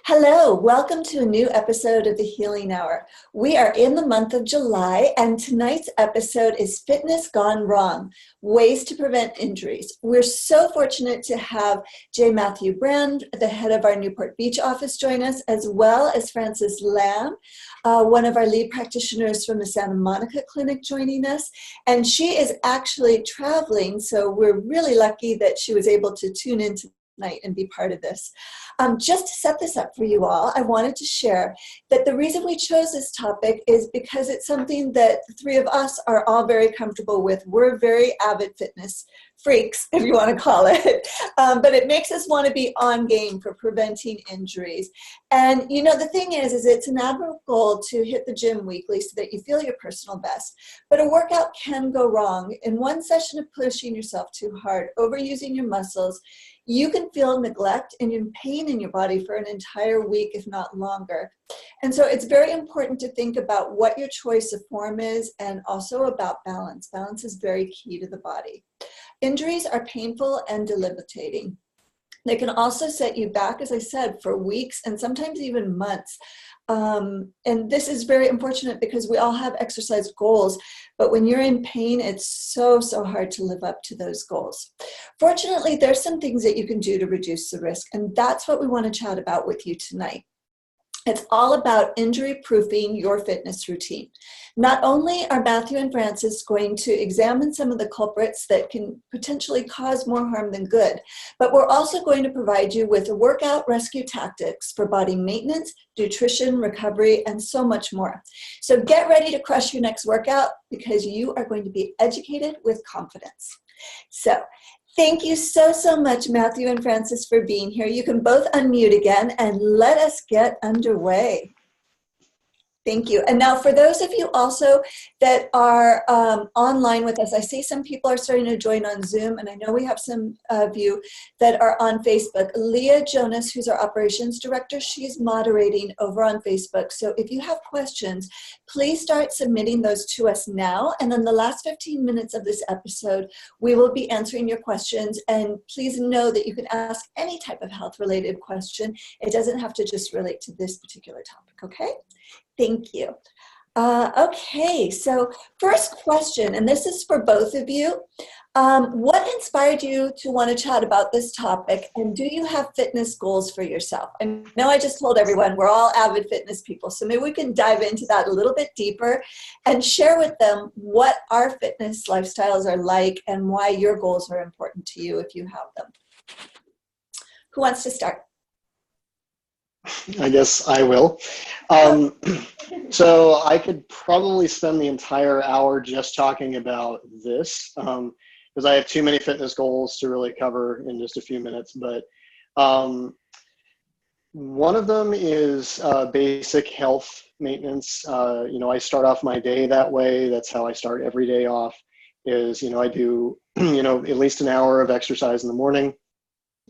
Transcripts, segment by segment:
Hello, welcome to a new episode of the Healing Hour. We are in the month of July, and tonight's episode is Fitness Gone Wrong, Ways to Prevent Injuries. We're so fortunate to have J. Matthew Brand, the head of our Newport Beach office, join us, as well as Frances Lamb, one of our lead practitioners from the Santa Monica Clinic, joining us. And she is actually traveling, so we're really lucky that she was able to tune in tonight and be part of this. Just to set this up for you all, I wanted to share that the reason we chose this topic is because it's something that the three of us are all very comfortable with. We're very avid fitness freaks, if you want to call it, but it makes us want to be on game for preventing injuries. And you know, the thing is it's an admirable goal to hit the gym weekly so that you feel your personal best, but a workout can go wrong. In one session of pushing yourself too hard, overusing your muscles, you can feel neglect and pain in your body for an entire week, if not longer. And so it's very important to think about what your choice of form is, and also about balance. Balance is very key to the body. Injuries are painful and debilitating. They can also set you back, as I said, for weeks and sometimes even months. And this is very unfortunate because we all have exercise goals, but when you're in pain, it's so hard to live up to those goals. Fortunately, there's some things that you can do to reduce the risk, and that's what we want to chat about with you tonight. It's all about injury-proofing your fitness routine. Not only are Matthew and Frances going to examine some of the culprits that can potentially cause more harm than good, but we're also going to provide you with workout rescue tactics for body maintenance, nutrition, recovery, and so much more. So get ready to crush your next workout, because you are going to be educated with confidence. So thank you so much, Matthew and Frances, for being here. You can both unmute again and let us get underway. Thank you. And now for those of you also that are online with us, I see some people are starting to join on Zoom, and I know we have some of you that are on Facebook. Leah Jonas, who's our operations director, she's moderating over on Facebook. So if you have questions, please start submitting those to us now. And then the last 15 minutes of this episode, we will be answering your questions. And please know that you can ask any type of health-related question. It doesn't have to just relate to this particular topic, okay? Thank you. Okay, so first question, and this is for both of you. What inspired you to want to chat about this topic, and do you have fitness goals for yourself? I know I just told everyone we're all avid fitness people, so maybe we can dive into that a little bit deeper and share with them what our fitness lifestyles are like and why your goals are important to you if you have them. Who wants to start? I guess I will. So I could probably spend the entire hour just talking about this, because I have too many fitness goals to really cover in just a few minutes. But one of them is basic health maintenance. I start off my day that way. That's how I start every day off, is, I do, at least an hour of exercise in the morning.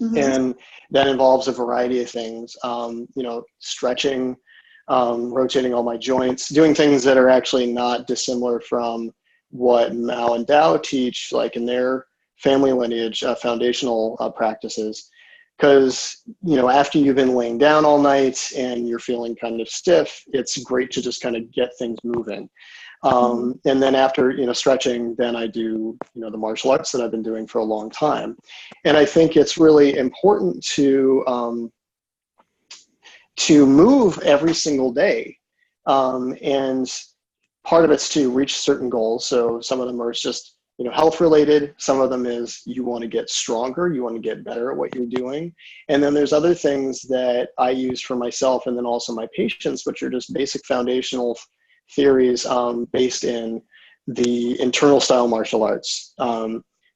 Mm-hmm. And that involves a variety of things, stretching, rotating all my joints, doing things that are actually not dissimilar from what Mao and Dao teach, like in their family lineage, foundational practices. Because, after you've been laying down all night and you're feeling kind of stiff, it's great to just kind of get things moving. And then after, stretching, then I do, the martial arts that I've been doing for a long time. And I think it's really important to move every single day. And part of it's to reach certain goals. So some of them are just, health related. Some of them is you want to get stronger. You want to get better at what you're doing. And then there's other things that I use for myself and then also my patients, which are just basic foundational theories based in the internal style martial arts,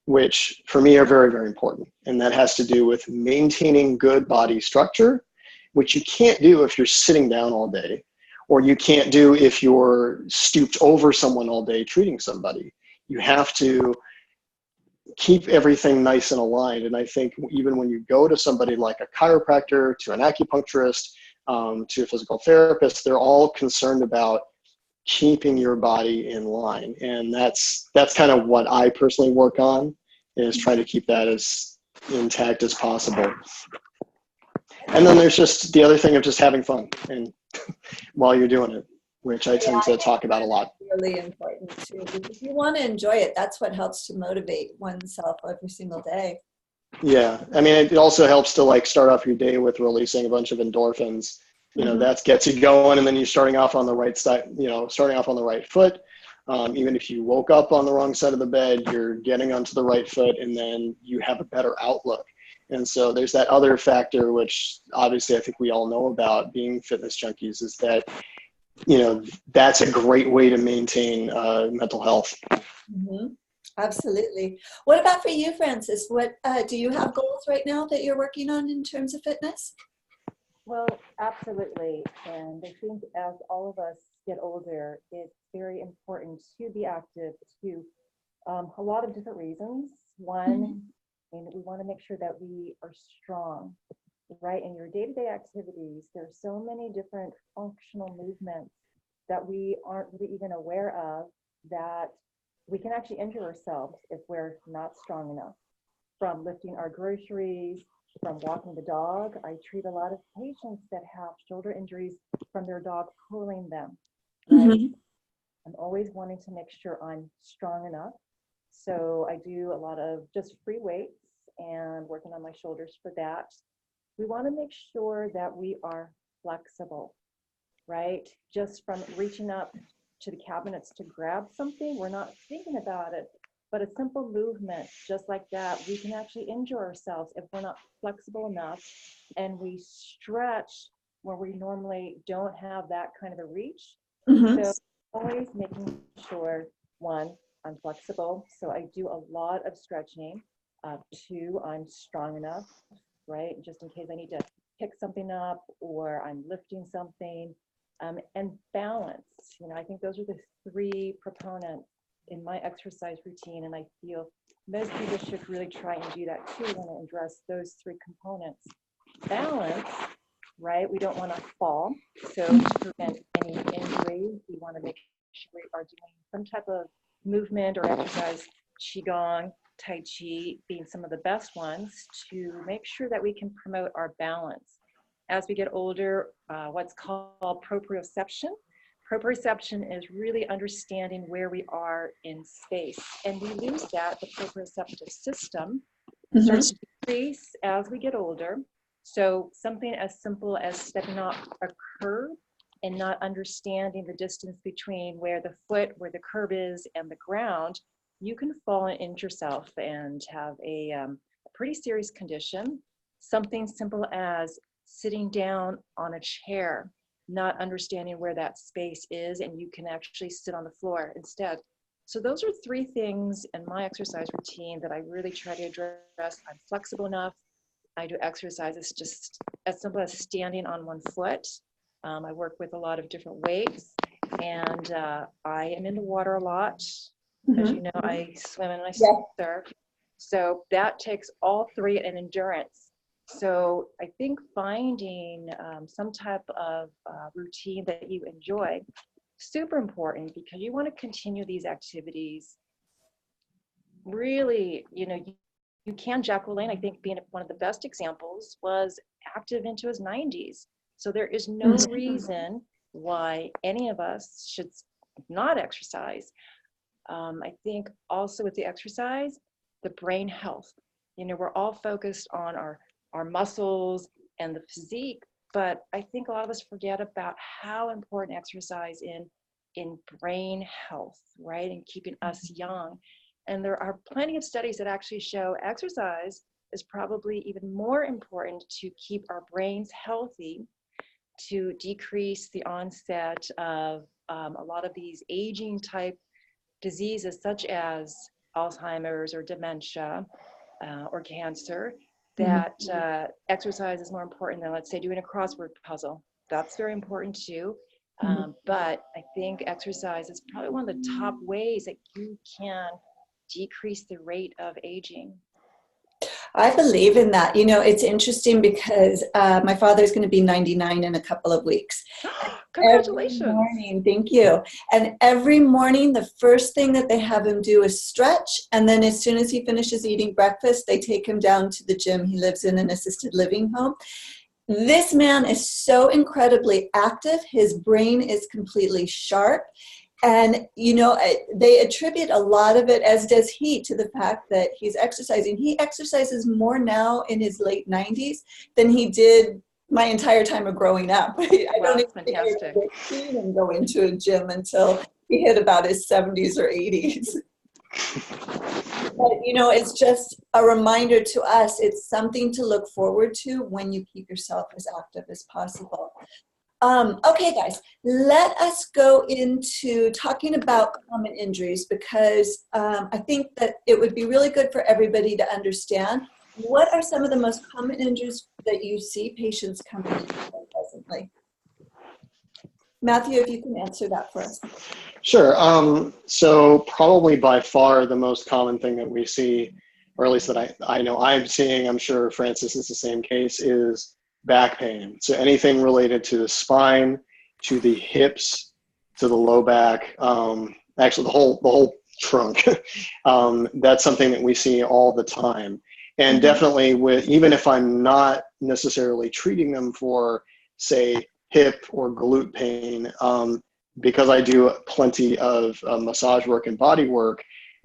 which for me are very, very important. And that has to do with maintaining good body structure, which you can't do if you're sitting down all day, or you can't do if you're stooped over someone all day treating somebody. You have to keep everything nice and aligned. And I think even when you go to somebody like a chiropractor, to an acupuncturist, to a physical therapist, they're all concerned about keeping your body in line. And that's kind of what I personally work on, is trying to keep that as intact as possible. And then there's just the other thing of just having fun and while you're doing it, which I tend to talk about a lot. Really important too, because you want to enjoy it. That's what helps to motivate oneself every single day. Yeah. I mean, it also helps to like start off your day with releasing a bunch of endorphins. You know, that gets you going, and then you're starting off on the right side, you know, starting off on the right foot. Even if you woke up on the wrong side of the bed, you're getting onto the right foot, and then you have a better outlook. And so there's that other factor, which obviously I think we all know about being fitness junkies, is that, you know, that's a great way to maintain mental health. Mm-hmm. Absolutely. What about for you, Francis? What do you have goals right now that you're working on in terms of fitness? Well, absolutely. And I think as all of us get older, it's very important to be active to a lot of different reasons. One, and we want to make sure that we are strong, right? In your day-to-day activities, there's so many different functional movements that we aren't really even aware of, that we can actually injure ourselves if we're not strong enough. From lifting our groceries, from walking the dog. I treat a lot of patients that have shoulder injuries from their dog pulling them, right? I'm always wanting to make sure I'm strong enough. So I do a lot of just free weights and working on my shoulders for that. We want to make sure that we are flexible, right? Just from reaching up to the cabinets to grab something, we're not thinking about it. But a simple movement just like that, we can actually injure ourselves if we're not flexible enough, and we stretch where we normally don't have that kind of a reach. So always making sure, one, I'm flexible. So I do a lot of stretching. Two, I'm strong enough, right? Just in case I need to pick something up or I'm lifting something. And balance. You know, I think those are the three proponents in my exercise routine, and I feel most people should really try and do that too. We want to address those three components. Balance, right? We don't want to fall. So to prevent any injury, we want to make sure we are doing some type of movement or exercise, qigong, tai chi being some of the best ones, to make sure that we can promote our balance. As we get older, what's called proprioception. Proprioception is really understanding where we are in space. And we lose that, the proprioceptive system starts to decrease as we get older. So something as simple as stepping off a curb and not understanding the distance between where the foot, where the curb is, and the ground, you can fall and injure yourself and have a pretty serious condition. Something simple as sitting down on a chair, not understanding where that space is, and you can actually sit on the floor instead. So those are three things in my exercise routine that I really try to address. I'm flexible enough. I do exercises just as simple as standing on one foot. I work with a lot of different weights, and I am in the water a lot. As you know, I swim and I surf. So that takes all three in endurance. So I think finding some type of routine that you enjoy, super important, because you want to continue these activities. Really, you know, you can. Jack LaLanne, I think, being one of the best examples, was active into his 90s. So there is no reason why any of us should not exercise. I think also with the exercise, the brain health. You know, we're all focused on our muscles and the physique, but I think a lot of us forget about how important exercise in brain health, right, and keeping us young. And there are plenty of studies that actually show exercise is probably even more important to keep our brains healthy, to decrease the onset of a lot of these aging type diseases such as Alzheimer's or dementia or cancer. That exercise is more important than, let's say, doing a crossword puzzle. That's very important too. But I think exercise is probably one of the top ways that you can decrease the rate of aging. I believe in that. You know, it's interesting because my father's going to be 99 in a couple of weeks. Congratulations. Every morning, thank you. And every morning, the first thing that they have him do is stretch. And then as soon as he finishes eating breakfast, they take him down to the gym. He lives in an assisted living home. This man is so incredibly active. His brain is completely sharp. And, you know, they attribute a lot of it, as does he, to the fact that he's exercising. He exercises more now in his late 90s than he did my entire time of growing up. I don't even think I was 18 and go into a gym until he hit about his 70s or 80s. But, you know, it's just a reminder to us. It's something to look forward to when you keep yourself as active as possible. Okay, guys, let us go into talking about common injuries, because I think that it would be really good for everybody to understand what are some of the most common injuries that you see patients coming in for presently. Matthew, if you can answer that for us. Sure. So probably by far the most common thing that we see, or at least that I know I'm seeing, I'm sure Francis is the same case, is back pain. So anything related to the spine, to the hips, to the low back, actually the whole trunk. That's something that we see all the time. And definitely even if I'm not necessarily treating them for, say, hip or glute pain, because I do plenty of massage work and body work,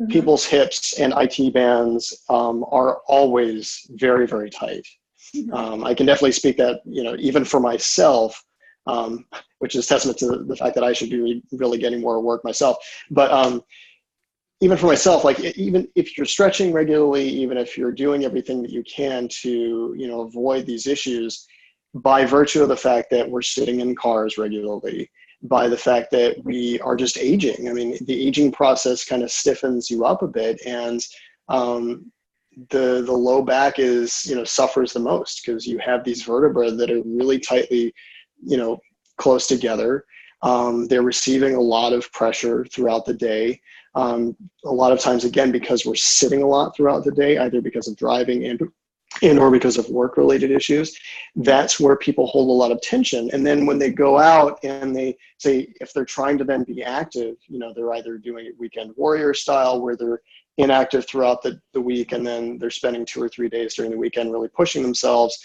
people's hips and IT bands are always very, very tight. I can definitely speak that, you know, even for myself, which is testament to the fact that I should be really getting more work myself. But even for myself, like even if you're stretching regularly, even if you're doing everything that you can to, you know, avoid these issues, by virtue of the fact that we're sitting in cars regularly, by the fact that we are just aging. I mean, the aging process kind of stiffens you up a bit, and the low back is, you know, suffers the most because you have these vertebrae that are really tightly, you know, close together. They're receiving a lot of pressure throughout the day. A lot of times, again, because we're sitting a lot throughout the day, either because of driving and or because of work-related issues, that's where people hold a lot of tension. And then when they go out and they say, if they're trying to then be active, you know, they're either doing it weekend warrior style, where they're inactive throughout the week, and then they're spending 2 or 3 days during the weekend really pushing themselves.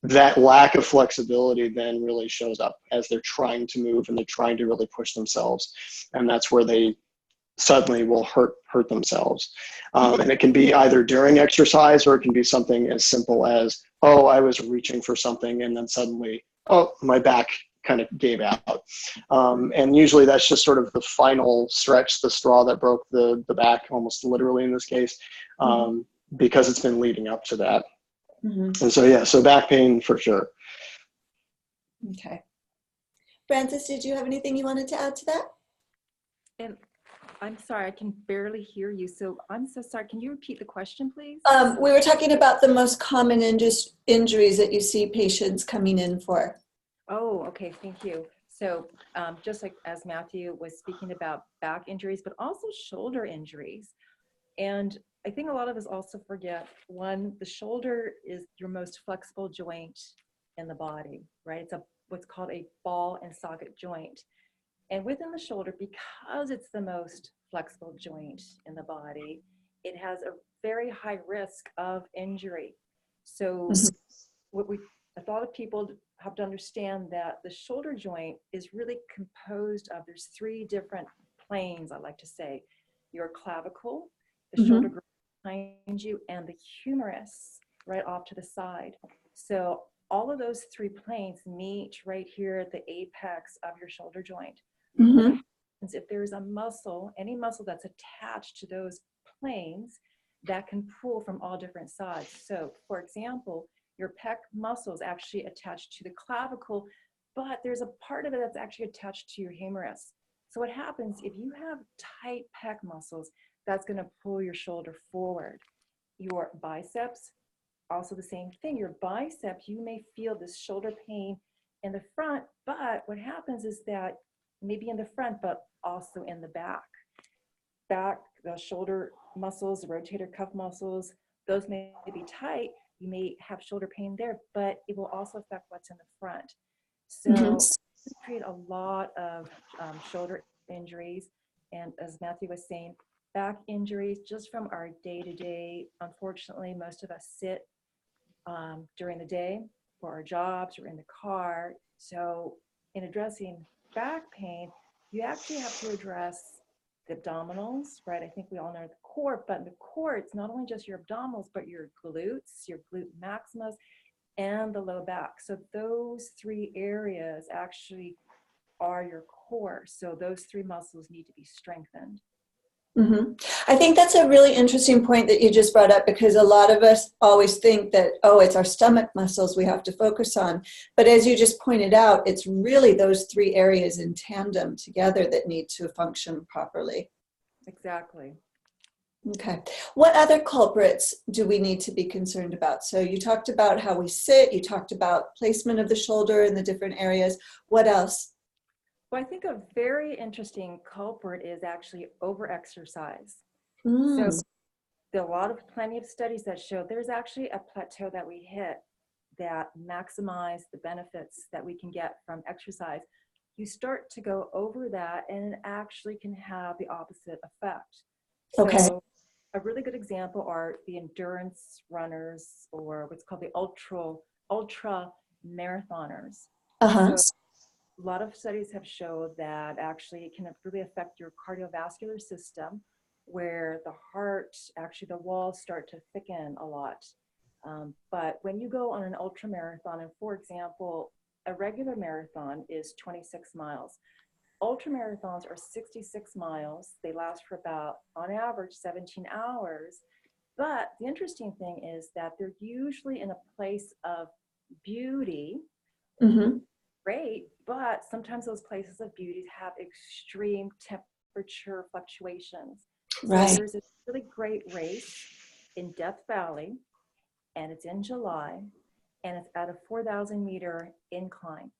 That lack of flexibility then really shows up as they're trying to move and they're trying to really push themselves. And that's where they suddenly will hurt themselves. And it can be either during exercise, or it can be something as simple as, oh, I was reaching for something and then suddenly, oh, my back kind of gave out. And usually that's just sort of the final stretch, the straw that broke the back, almost literally in this case, because it's been leading up to that. And so, yeah, so back pain for sure. Okay. Francis, did you have anything you wanted to add to that? And I'm sorry, I can barely hear you. So I'm so sorry. Can you repeat the question, please? We were talking about the most common injuries that you see patients coming in for. Oh, okay. Thank you. So just like as Matthew was speaking about back injuries, but also shoulder injuries. And I think a lot of us also forget, one, the shoulder is your most flexible joint in the body, right? It's what's called a ball and socket joint. And within the shoulder, because it's the most flexible joint in the body, it has a very high risk of injury. So a lot of people have to understand that the shoulder joint is really composed of, there's 3 different planes, I like to say. Your clavicle, the shoulder behind you, and the humerus right off to the side. So all of those 3 planes meet right here at the apex of your shoulder joint. If there's a muscle, any muscle that's attached to those planes, that can pull from all different sides. So for example, your pec muscle is actually attached to the clavicle, but there's a part of it that's actually attached to your humerus. So what happens if you have tight pec muscles, that's going to pull your shoulder forward. Your biceps, also the same thing. Your biceps, you may feel this shoulder pain in the front, but what happens is that maybe in the front, but also in the back. The shoulder muscles, the rotator cuff muscles, those may be tight. You may have shoulder pain there, but it will also affect what's in the front. So we create a lot of shoulder injuries. And as Matthew was saying, back injuries just from our day-to-day. Unfortunately, most of us sit during the day. for our jobs or in the car. So in addressing back pain, you actually have to address the abdominals, right? I think we all know the core, but in the core, it's not only just your abdominals, but your glutes, your glute maximus, and the low back. So those three areas actually are your core. So those three muscles need to be strengthened. Mm-hmm. I think that's a really interesting point that you just brought up, because a lot of us always think that, oh, it's our stomach muscles we have to focus on. But as you just pointed out, it's really those three areas in tandem together that need to function properly. Exactly. Okay. What other culprits do we need to be concerned about? So you talked about how we sit, you talked about placement of the shoulder in the different areas. What else? Well, I think a very interesting culprit is actually overexercise. Mm. So there are plenty of studies that show there's actually a plateau that we hit that maximize the benefits that we can get from exercise. You start to go over that and it actually can have the opposite effect. Okay. So a really good example are the endurance runners, or what's called the ultra marathoners. Uh-huh. So a lot of studies have shown that actually it can really affect your cardiovascular system, where the heart, actually the walls start to thicken a lot. But when you go on an ultra marathon, and for example, a regular marathon is 26 miles. Ultra marathons are 66 miles. They last for about, on average, 17 hours. But the interesting thing is that they're usually in a place of beauty. Mm-hmm. Great, but sometimes those places of beauty have extreme temperature fluctuations. So Right. there's a really great race in Death Valley, and it's in July, and it's at a 4,000 meter incline.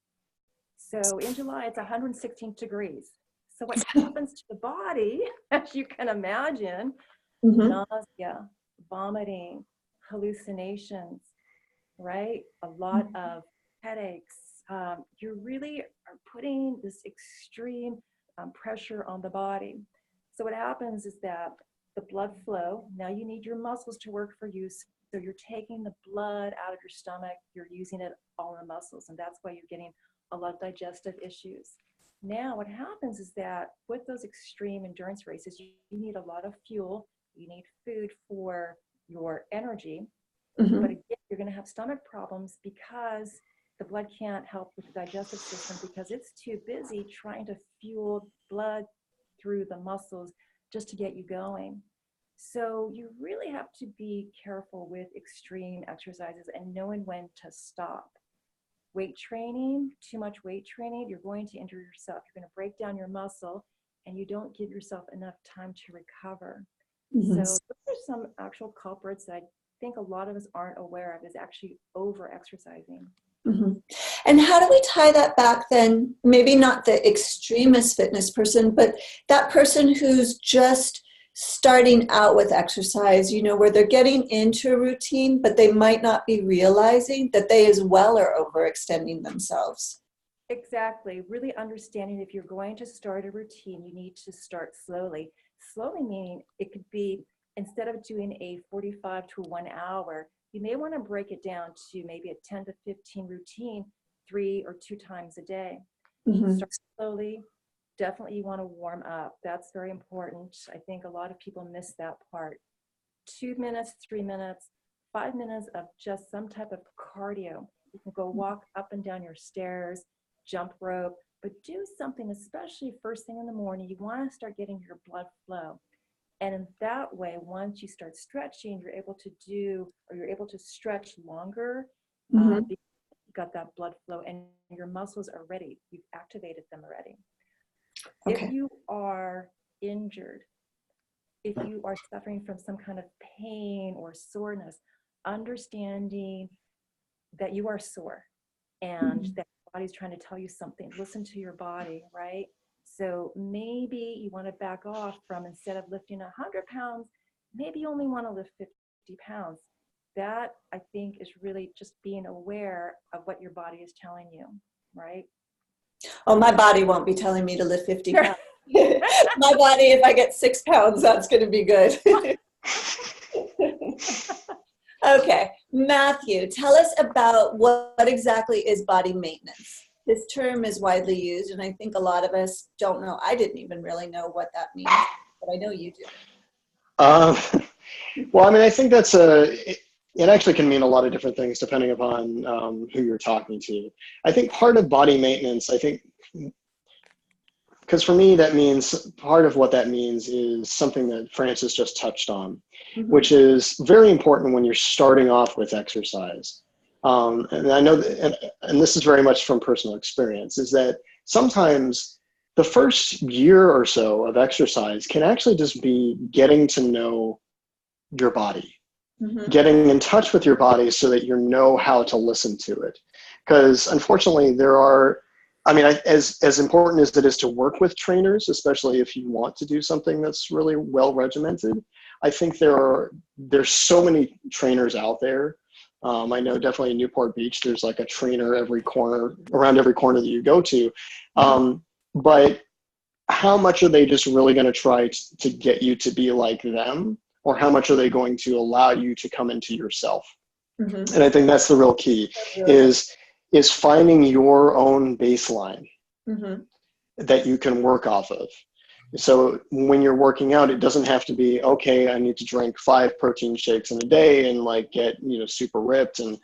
So in July, it's 116 degrees. So what happens to the body, as you can imagine, Mm-hmm. nausea, vomiting, hallucinations, right? A lot of headaches. You really are putting this extreme pressure on the body. So what happens is that the blood flow, now you need your muscles to work for you. So you're taking the blood out of your stomach, you're using it all in the muscles, and that's why you're getting a lot of digestive issues. Now what happens is that with those extreme endurance races, you need a lot of fuel, you need food for your energy, Mm-hmm. but again, you're going to have stomach problems because the blood can't help with the digestive system, because it's too busy trying to fuel blood through the muscles just to get you going. So you really have to be careful with extreme exercises and knowing when to stop. Weight training, too much weight training, you're going to injure yourself. You're going to break down your muscle and you don't give yourself enough time to recover. Mm-hmm. So those are some actual culprits that I think a lot of us aren't aware of, is actually over exercising. Mm-hmm. And how do we tie that back then? Maybe not the extremist fitness person, but that person who's just starting out with exercise, you know, where they're getting into a routine, but they might not be realizing that they as well are overextending themselves. Exactly. Really understanding if you're going to start a routine, you need to start slowly. Slowly meaning it could be, instead of doing a 45 to 1 hour, you may want to break it down to maybe a 10 to 15 routine, 3 or 2 times a day. Mm-hmm. Start slowly. Definitely you want to warm up. That's very important. I think a lot of people miss that part. 2 minutes, 3 minutes, 5 minutes of just some type of cardio. You can go walk up and down your stairs, jump rope, but do something, especially first thing in the morning. You want to start getting your blood flow. And in that way, once you start stretching, you're able to stretch longer, Mm-hmm. because you've got that blood flow and your muscles are ready. You've activated them already. Okay. If you are injured, if you are suffering from some kind of pain or soreness, understanding that you are sore and Mm-hmm. that your body's trying to tell you something. Listen to your body, right? So maybe you want to back off from, instead of lifting 100 pounds, maybe you only want to lift 50 pounds. That, I think, is really just being aware of what your body is telling you, right? Oh, my body won't be telling me to lift 50 pounds. My body, if I get 6 pounds, that's going to be good. Okay. Matthew, tell us about what exactly is body maintenance. This term is widely used, and I think a lot of us don't know. I didn't even really know what that means, but I know you do. Um, well, I mean, I think it actually can mean a lot of different things depending upon who you're talking to. I think part of body maintenance, because for me, that means part of what that means is something that Francis just touched on, which is very important when you're starting off with exercise. And I know that, and this is very much from personal experience, is that sometimes the first year or so of exercise can actually just be getting to know your body, getting in touch with your body so that you know how to listen to it. Because unfortunately, as important as it is to work with trainers, especially if you want to do something that's really well regimented, I think there's so many trainers out there. I know definitely in Newport Beach, there's like a trainer around every corner that you go to. But how much are they just really going to try to get you to be like them? Or how much are they going to allow you to come into yourself? And I think that's the real key, is finding your own baseline that you can work off of. So when you're working out, it doesn't have to be, okay, I need to drink 5 protein shakes in a day and like get, super ripped and,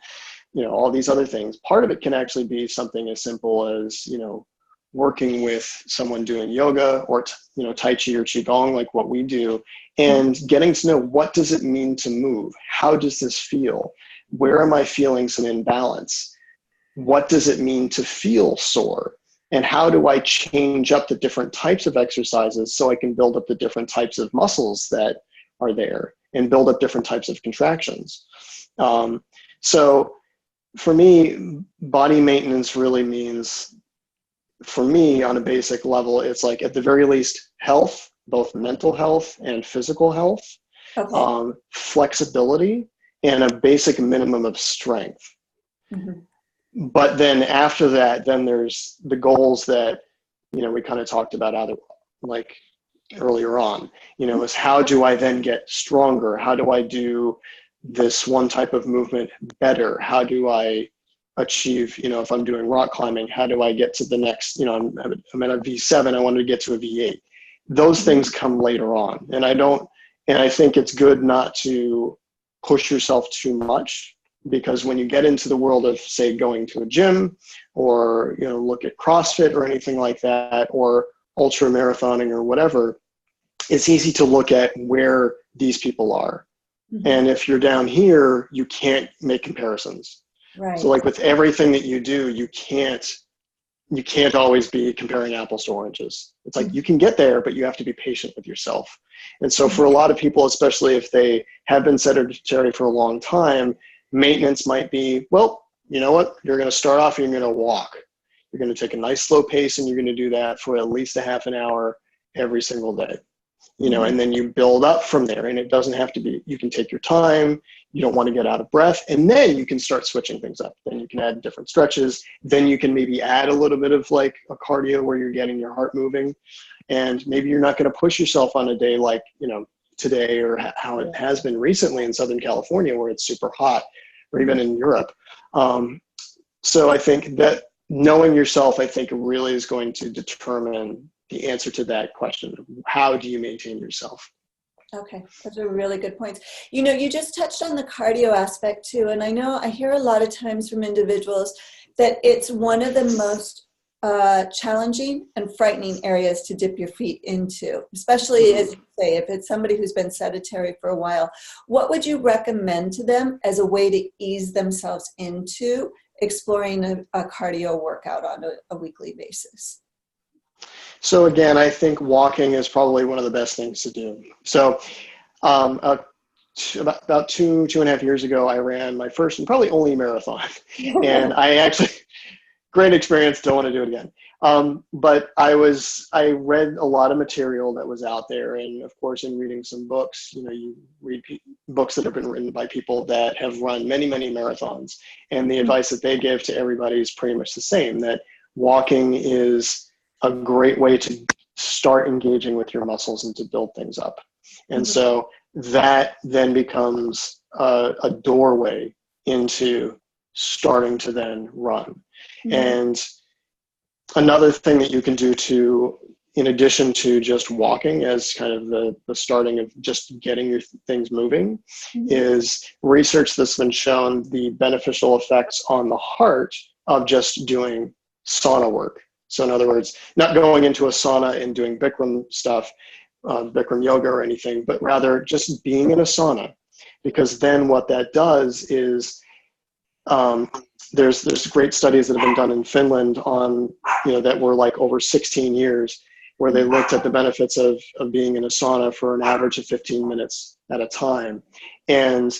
all these other things. Part of it can actually be something as simple as, working with someone doing yoga or, Tai Chi or Qigong, like what we do, and getting to know, what does it mean to move? How does this feel? Where am I feeling some imbalance? What does it mean to feel sore? And how do I change up the different types of exercises so I can build up the different types of muscles that are there and build up different types of contractions? So for me, body maintenance really means, for me on a basic level, it's like at the very least health, both mental health and physical health, flexibility, and a basic minimum of strength. But then after that, then there's the goals that, we kind of talked about like earlier on, is how do I then get stronger? How do I do this one type of movement better? How do I achieve, if I'm doing rock climbing, how do I get to the next, I'm at a V7, I wanted to get to a V8. Those things come later on. And I think it's good not to push yourself too much, because when you get into the world of, say, going to a gym or, look at CrossFit or anything like that, or ultra marathoning or whatever, it's easy to look at where these people are. And if you're down here, you can't make comparisons. Right. So like with everything that you do, you can't always be comparing apples to oranges. It's like you can get there, but you have to be patient with yourself. And so for a lot of people, especially if they have been sedentary for a long time, maintenance might be, well, you know what? You're going to start off and you're going to walk. You're going to take a nice slow pace and you're going to do that for at least a half an hour every single day. And then you build up from there, and it doesn't have to be, you can take your time. You don't want to get out of breath, and then you can start switching things up. Then you can add different stretches. Then you can maybe add a little bit of like a cardio where you're getting your heart moving, and maybe you're not going to push yourself on a day like, today, or how it has been recently in Southern California where it's super hot, or even in Europe. So I think that knowing yourself, I think really is going to determine the answer to that question. How do you maintain yourself? Okay, those are really good points. You just touched on the cardio aspect too, and I know I hear a lot of times from individuals that it's one of the most challenging and frightening areas to dip your feet into, especially as you say, if it's somebody who's been sedentary for a while. What would you recommend to them as a way to ease themselves into exploring a cardio workout on a weekly basis? So again, I think walking is probably one of the best things to do. So about 2.5 years ago, I ran my first and probably only marathon. And I actually, great experience, don't want to do it again. But I read a lot of material that was out there. And of course, in reading some books, you read books that have been written by people that have run many, many marathons. And the advice that they give to everybody is pretty much the same, that walking is a great way to start engaging with your muscles and to build things up. And so that then becomes a doorway into starting to then run. Mhm. And another thing that you can do to, in addition to just walking as kind of the starting of just getting your things moving, Mhm. is research that's been shown the beneficial effects on the heart of just doing sauna work. So in other words, not going into a sauna and doing Bikram stuff, Bikram yoga or anything, but rather just being in a sauna. Because then what that does is, there's great studies that have been done in Finland on, that were like over 16 years, where they looked at the benefits of being in a sauna for an average of 15 minutes at a time. And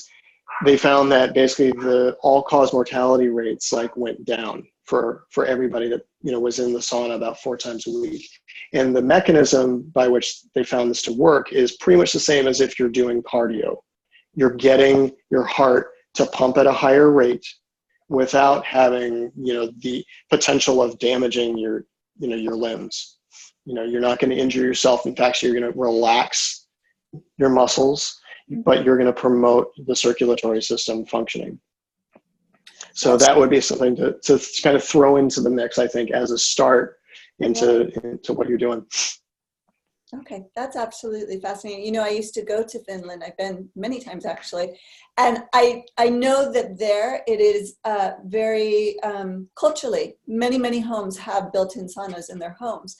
they found that basically the all-cause mortality rates like went down for everybody that was in the sauna about 4 times a week. And the mechanism by which they found this to work is pretty much the same as if you're doing cardio. You're getting your heart to pump at a higher rate without having the potential of damaging your limbs. You're not going to injure yourself. In fact, you're going to relax your muscles, but you're going to promote the circulatory system functioning. So that would be something to kind of throw into the mix, I think, as a start into what you're doing. Okay, that's absolutely fascinating. I used to go to Finland. I've been many times actually. And I know that there it is very culturally, many homes have built-in saunas in their homes.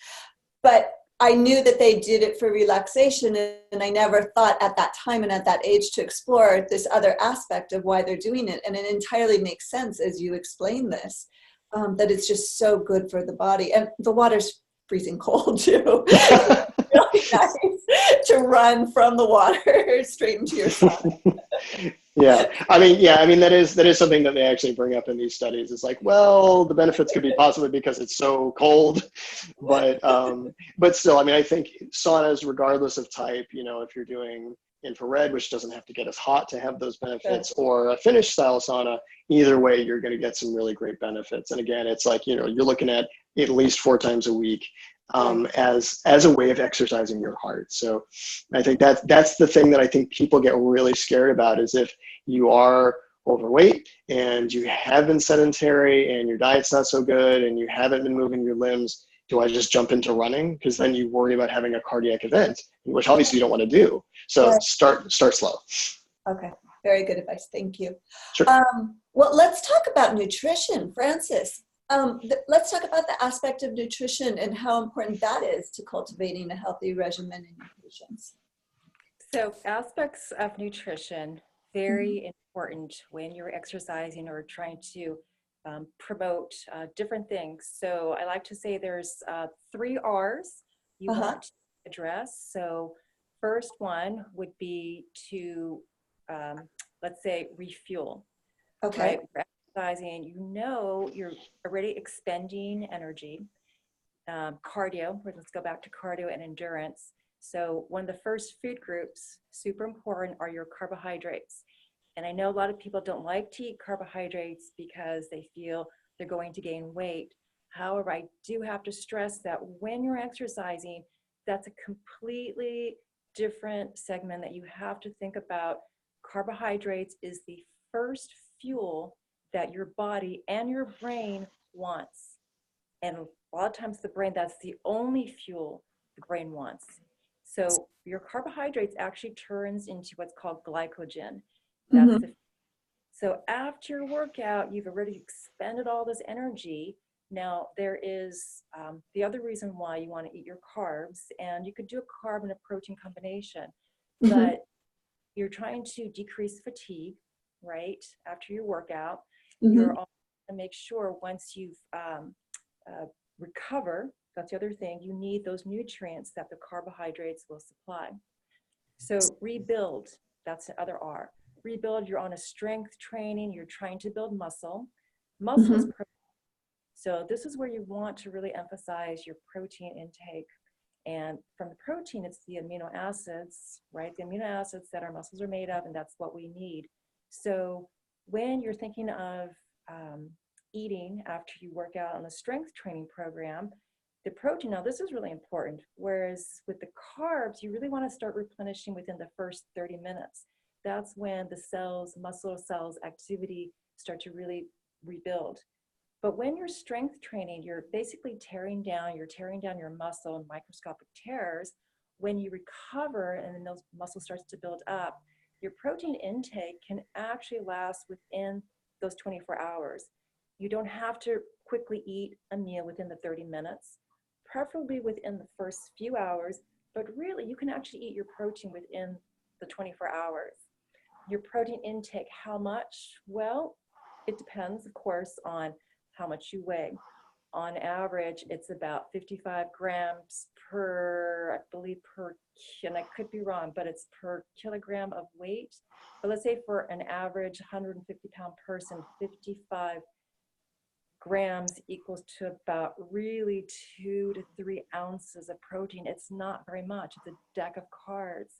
But I knew that they did it for relaxation, and I never thought at that time and at that age to explore this other aspect of why they're doing it. And it entirely makes sense as you explain this, that it's just so good for the body. And the water's freezing cold too. Really nice to run from the water straight into your sauna. I mean that is something that they actually bring up in these studies. It's like, well, the benefits could be possibly because it's so cold, but still, I mean, I think saunas, regardless of type, if you're doing infrared, which doesn't have to get as hot to have those benefits, or a Finnish style sauna, either way, you're going to get some really great benefits. And again, it's like, you're looking at least 4 times a week, as a way of exercising your heart. So I think that's the thing that I think people get really scared about, is if you are overweight and you have been sedentary and your diet's not so good and you haven't been moving your limbs, do I just jump into running? Because then you worry about having a cardiac event, which obviously you don't want to do. So start slow. Okay, very good advice. Thank you. Sure. Well, let's talk about nutrition, Francis. Let's talk about the aspect of nutrition and how important that is to cultivating a healthy regimen in your patients. So aspects of nutrition, very important when you're exercising or trying to promote different things. So I like to say there's 3 R's you want to address. So first one would be to, let's say, refuel. Okay. Right? Exercising, you're already expending energy. Cardio, let's go back to cardio and endurance. So one of the first food groups, super important, are your carbohydrates. And I know a lot of people don't like to eat carbohydrates because they feel they're going to gain weight. However, I do have to stress that when you're exercising, that's a completely different segment that you have to think about. Carbohydrates is the first fuel that your body and your brain wants. And a lot of times the brain, that's the only fuel the brain wants. So your carbohydrates actually turns into what's called glycogen. So after your workout, you've already expended all this energy. Now there is the other reason why you want to eat your carbs, and you could do a carb and a protein combination, but you're trying to decrease fatigue, right? After your workout, you're also going to make sure once you've recover, that's the other thing, you need those nutrients that the carbohydrates will supply. So rebuild, that's the other R. Rebuild, you're on a strength training, you're trying to build muscle. Muscle is protein. So this is where you want to really emphasize your protein intake. And from the protein, it's the amino acids, right? The amino acids that our muscles are made of, and that's what we need. So when you're thinking of eating after you work out on a strength training program, the protein, now this is really important, whereas with the carbs, you really want to start replenishing within the first 30 minutes. that's when the cells, muscle cells activity start to really rebuild. But when you're strength training, you're basically tearing down your muscle in microscopic tears. When you recover and then those muscle starts to build up, your protein intake can actually last within those 24 hours. You don't have to quickly eat a meal within the 30 minutes, preferably within the first few hours, but really you can actually eat your protein within the 24 hours. Your protein intake, how much? Well, it depends, of course, on how much you weigh. On average, it's about 55 grams per, I believe and I could be wrong, but it's per kilogram of weight. But let's say for an average 150-pound person, 55 grams equals to about really 2 to 3 ounces of protein. It's not very much. It's a deck of cards.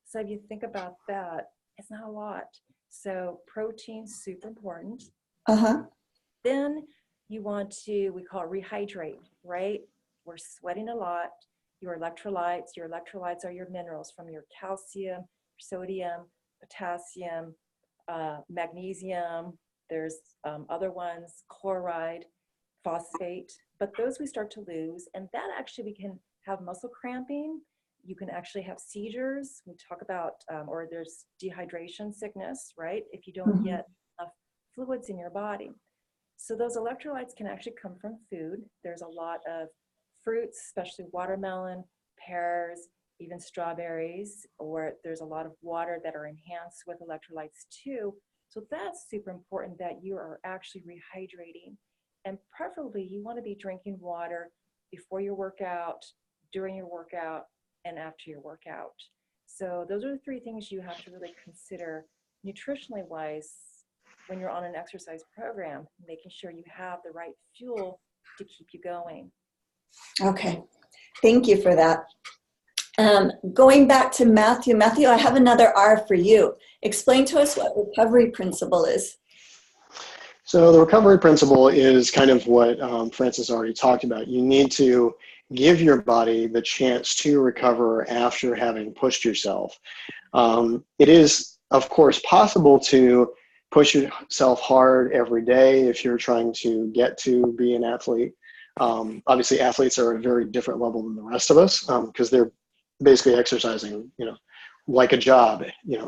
So if you think about that, it's not a lot. So protein's super important. Uh-huh. Then you want to, we call it rehydrate, right? We're sweating a lot. Your electrolytes are your minerals from your calcium, sodium, potassium, magnesium. There's other ones, chloride, phosphate, but those we start to lose. And that actually, we can have muscle cramping. You can actually have seizures. We talk about, or there's dehydration sickness, right? If you don't get enough fluids in your body. So those electrolytes can actually come from food. There's a lot of fruits, especially watermelon, pears, even strawberries, or there's a lot of water that are enhanced with electrolytes too. So that's super important that you are actually rehydrating. And preferably you want to be drinking water before your workout, during your workout, and after your workout. So those are the 3 things you have to really consider nutritionally wise when you're on an exercise program, making sure you have the right fuel to keep you going. Okay. Thank you for that. Going back to Matthew. Matthew, I have another R for you. Explain to us what recovery principle is. So the recovery principle is kind of what Francis already talked about. You need to give your body the chance to recover after having pushed yourself. It is, of course, possible to push yourself hard every day if you're trying to get to be an athlete. Obviously, athletes are at a very different level than the rest of us because they're basically exercising, like a job,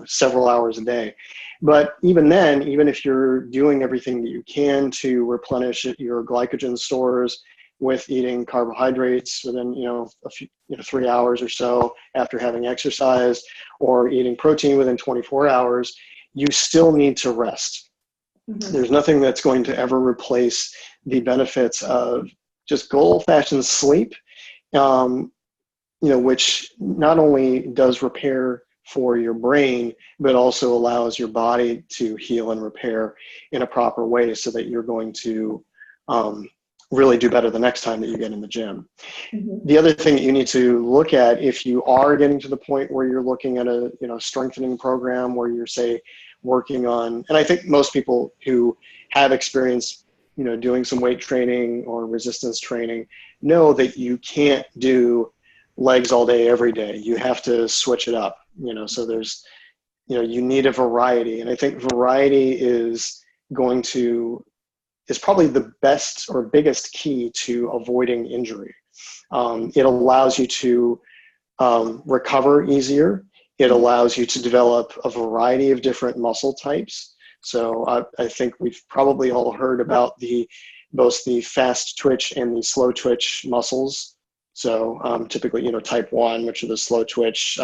several hours a day. But even then, even if you're doing everything that you can to replenish your glycogen stores with eating carbohydrates within, a few, 3 hours or so after having exercised, or eating protein within 24 hours, you still need to rest. There's nothing that's going to ever replace the benefits of just good old-fashioned sleep, which not only does repair for your brain, but also allows your body to heal and repair in a proper way so that you're going to really do better the next time that you get in the gym. The other thing that you need to look at, if you are getting to the point where you're looking at a strengthening program where you're, say, working on, and I think most people who have experience doing some weight training or resistance training know that you can't do legs all day every day. You have to switch it up, so there's you need a variety, and I think variety is probably the best or biggest key to avoiding injury. It allows you to recover easier. It allows you to develop a variety of different muscle types. So I think we've probably all heard about both the fast twitch and the slow twitch muscles. So typically, type 1, which are the slow twitch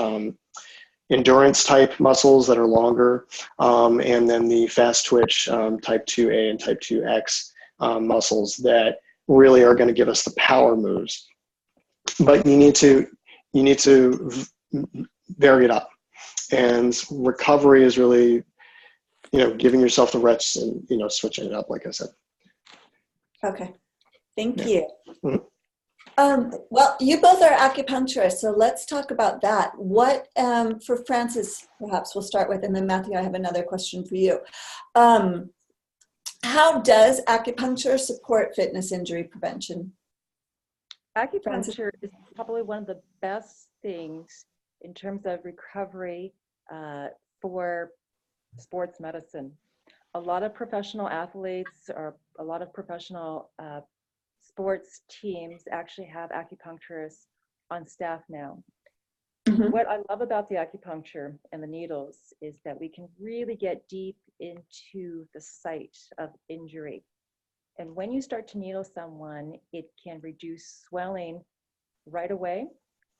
endurance type muscles that are longer, and then the fast twitch type 2A and type 2X muscles that really are going to give us the power moves. But you need to vary it up, and recovery is really giving yourself the reps and switching it up, like I said. Okay, thank you. Well, you both are acupuncturists, so let's talk about that. What, for Francis, perhaps we'll start with, and then Matthew, I have another question for you. How does acupuncture support fitness injury prevention? Acupuncture is probably one of the best things in terms of recovery for sports medicine. A lot of professional athletes or a lot of professional sports teams actually have acupuncturists on staff now. Mhm. What I love about the acupuncture and the needles is that we can really get deep into the site of injury. And when you start to needle someone, it can reduce swelling right away.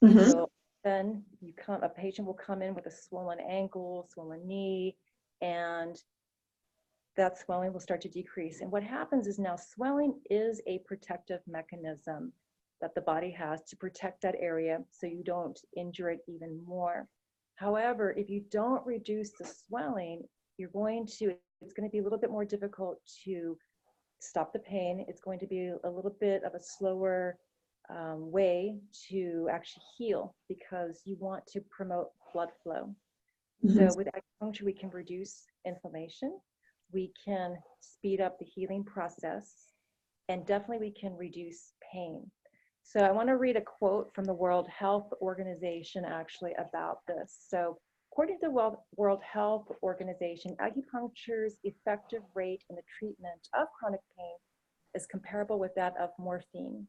Mhm. So then a patient will come in with a swollen ankle, swollen knee, and that swelling will start to decrease. And what happens is now swelling is a protective mechanism that the body has to protect that area so you don't injure it even more. However, if you don't reduce the swelling, it's going to be a little bit more difficult to stop the pain. It's going to be a little bit of a slower way to actually heal because you want to promote blood flow. Mhm. So with acupuncture, we can reduce inflammation, we can speed up the healing process, and definitely we can reduce pain. So I want to read a quote from the World Health Organization actually about this. So according to the World Health Organization, acupuncture's effective rate in the treatment of chronic pain is comparable with that of morphine.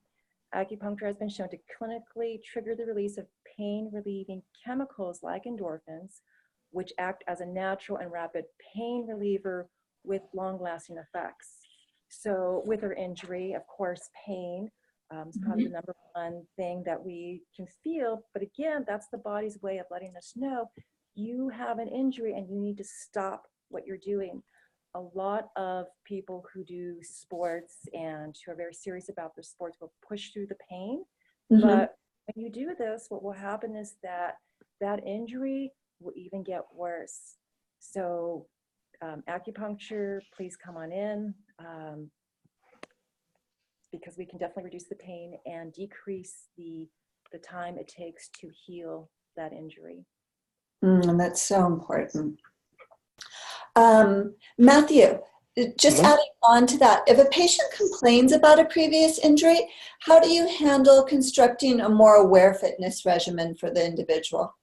Acupuncture has been shown to clinically trigger the release of pain-relieving chemicals like endorphins, which act as a natural and rapid pain reliever with long-lasting effects. So with our injury, of course, pain is probably the number one thing that we can feel. But again, that's the body's way of letting us know you have an injury and you need to stop what you're doing. A lot of people who do sports and who are very serious about their sports will push through the pain. Mhm. But when you do this, what will happen is that that injury will even get worse. So acupuncture, please come on in because we can definitely reduce the pain and decrease the time it takes to heal that injury. And that's so important. Matthew, just Mhm. adding on to that, if a patient complains about a previous injury, how do you handle constructing a more aware fitness regimen for the individual?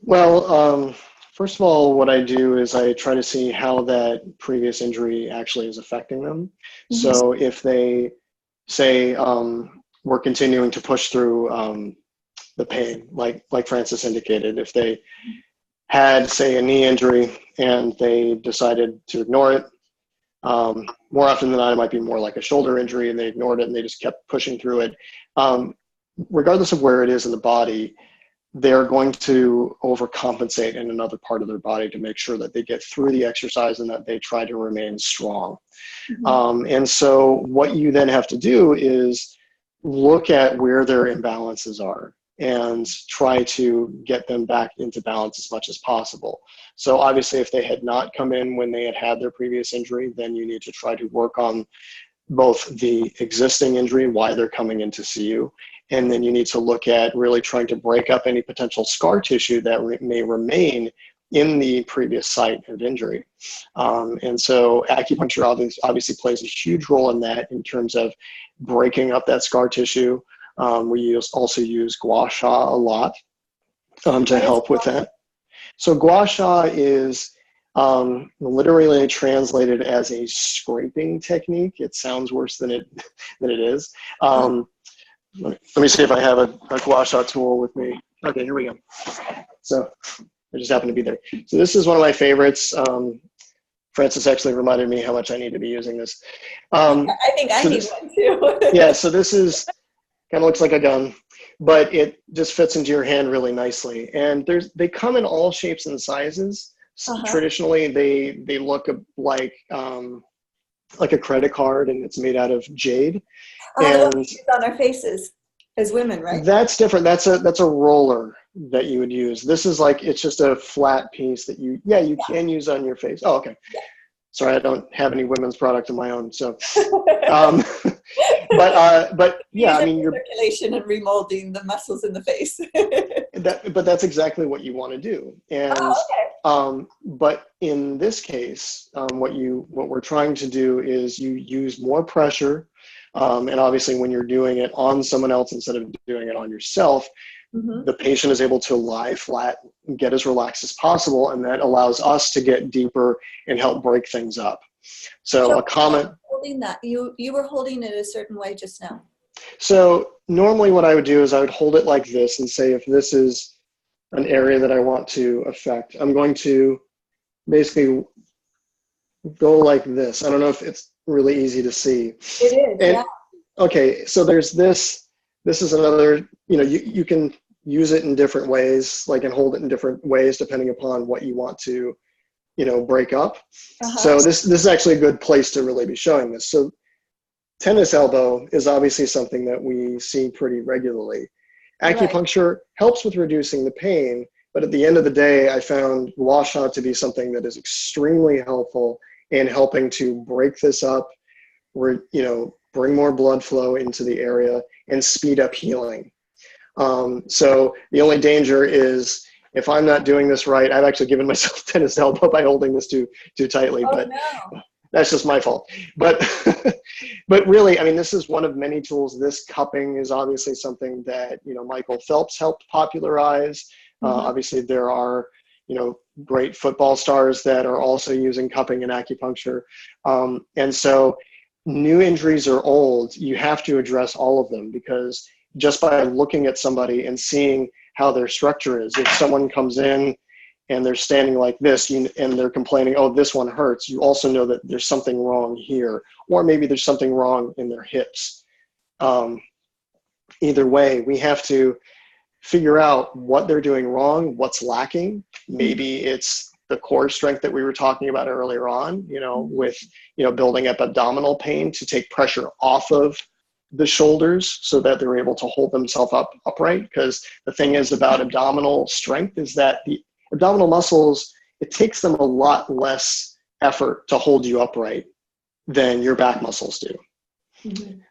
Well, first of all, what I do is I try to see how that previous injury actually is affecting them. Mhm. So if they say we're continuing to push through the pain, like Francis indicated, if they had, say, a knee injury and they decided to ignore it, more often than not, it might be more like a shoulder injury and they ignored it and they just kept pushing through it. Regardless of where it is in the body, they're going to overcompensate in another part of their body to make sure that they get through the exercise and that they try to remain strong. And so what you then have to do is look at where their imbalances are and try to get them back into balance as much as possible. So obviously, if they had not come in when they had their previous injury, then you need to try to work on both the existing injury, why they're coming in to see you, and then you need to look at really trying to break up any potential scar tissue that may remain in the previous site of injury. And so acupuncture obviously plays a huge role in that in terms of breaking up that scar tissue. We also use Gua Sha a lot to help with that. So Gua Sha is literally translated as a scraping technique. It sounds worse than it is. Let me see if I have a Gua Sha tool with me. Okay, here we go. So I just happen to be there. So this is one of my favorites. Francis actually reminded me how much I need to be using this. I think I need one too. Yeah, so this is kind of looks like a gun, but it just fits into your hand really nicely. And they come in all shapes and sizes. Traditionally, they look like a credit card, and it's made out of jade. And on our faces as women, right? That's different. That's a roller that you would use. This is it's just a flat piece that you can use on your face. Oh, okay. Yeah. Sorry, I don't have any women's product of my own. So, but yeah, I mean, circulation and remolding the muscles in the face. But that's exactly what you want to do. And but in this case, what we're trying to do is you use more pressure, and obviously when you're doing it on someone else instead of doing it on yourself, the patient is able to lie flat and get as relaxed as possible, and that allows us to get deeper and help break things up. So a comment. Holding that, you were holding it a certain way just now. So normally what I would do is I would hold it like this and say, if this is an area that I want to affect, I'm going to basically go like this. I don't know if it's really easy to see. It is, yeah. Okay, so there's this. This is another, you can use it in different ways, like, and hold it in different ways depending upon what you want to, break up. So this is actually a good place to really be showing this. So tennis elbow is obviously something that we see pretty regularly. Acupuncture helps with reducing the pain, but at the end of the day, I found Gua Sha to be something that is extremely helpful in helping to break this up, bring more blood flow into the area and speed up healing. So the only danger is if I'm not doing this right. I've actually given myself tennis elbow by holding this too tightly, but that's just my fault. But but really, I mean, this is one of many tools. This cupping is obviously something that Michael Phelps helped popularize. Obviously, there are great football stars that are also using cupping and acupuncture, and so new injuries are old. You have to address all of them, because just by looking at somebody and seeing how their structure is, if someone comes in and they're standing like this and they're complaining, oh, this one hurts, you also know that there's something wrong here, or maybe there's something wrong in their hips. Either way, we have to figure out what they're doing wrong, what's lacking. Maybe it's the core strength that we were talking about earlier on, with, building up abdominal pain to take pressure off of the shoulders so that they're able to hold themselves upright. Because the thing is about abdominal strength is that the abdominal muscles, it takes them a lot less effort to hold you upright than your back muscles do.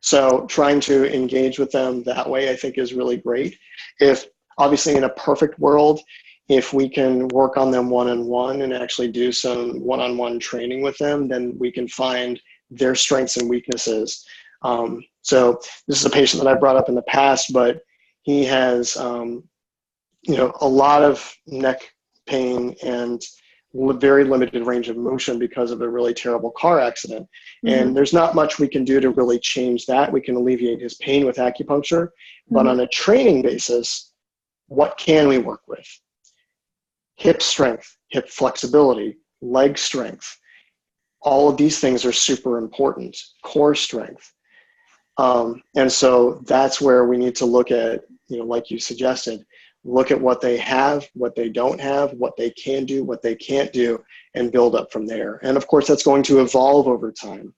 So trying to engage with them that way, I think, is really great. If obviously in a perfect world, if we can work on them one-on-one and actually do some one-on-one training with them, then we can find their strengths and weaknesses. So this is a patient that I brought up in the past, but he has, a lot of neck pain and very limited range of motion because of a really terrible car accident. And there's not much we can do to really change that. We can alleviate his pain with acupuncture, but on a training basis, what can we work with? Hip strength, hip flexibility, leg strength. All of these things are super important. Core strength. And so that's where we need to look at, like you suggested, look at what they have, what they don't have, what they can do, what they can't do, and build up from there. And of course, that's going to evolve over time.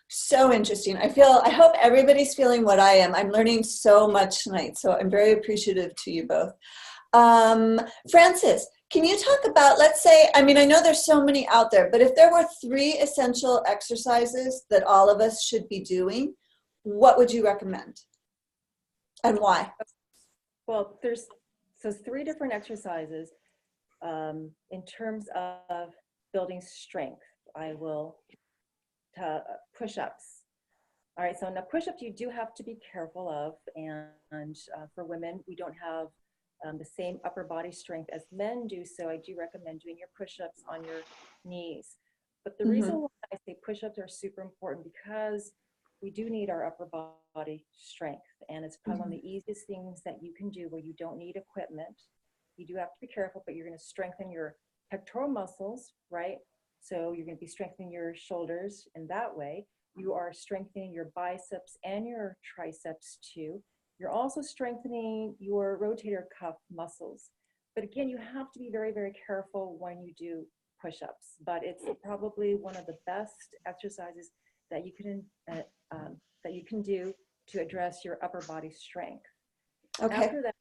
So interesting. I hope everybody's feeling what I am. I'm learning so much tonight, so I'm very appreciative to you both. Francis, can you talk about, let's say, I know there's so many out there, but if there were 3 essential exercises that all of us should be doing, what would you recommend? And why? Well, there's 3 different exercises in terms of building strength. I will push-ups. All right, so now push-ups you do have to be careful of, and for women, we don't have the same upper body strength as men do, so I do recommend doing your push-ups on your knees. But the reason why I say push-ups are super important, because we do need our upper body strength, and it's probably one of the easiest things that you can do where you don't need equipment. You do have to be careful, but you're going to strengthen your pectoral muscles, right? So you're going to be strengthening your shoulders in that way. You are strengthening your biceps and your triceps too. You're also strengthening your rotator cuff muscles. But again, you have to be very, very careful when you do push-ups. But it's probably one of the best exercises that you can do to address your upper body strength. Okay. After that,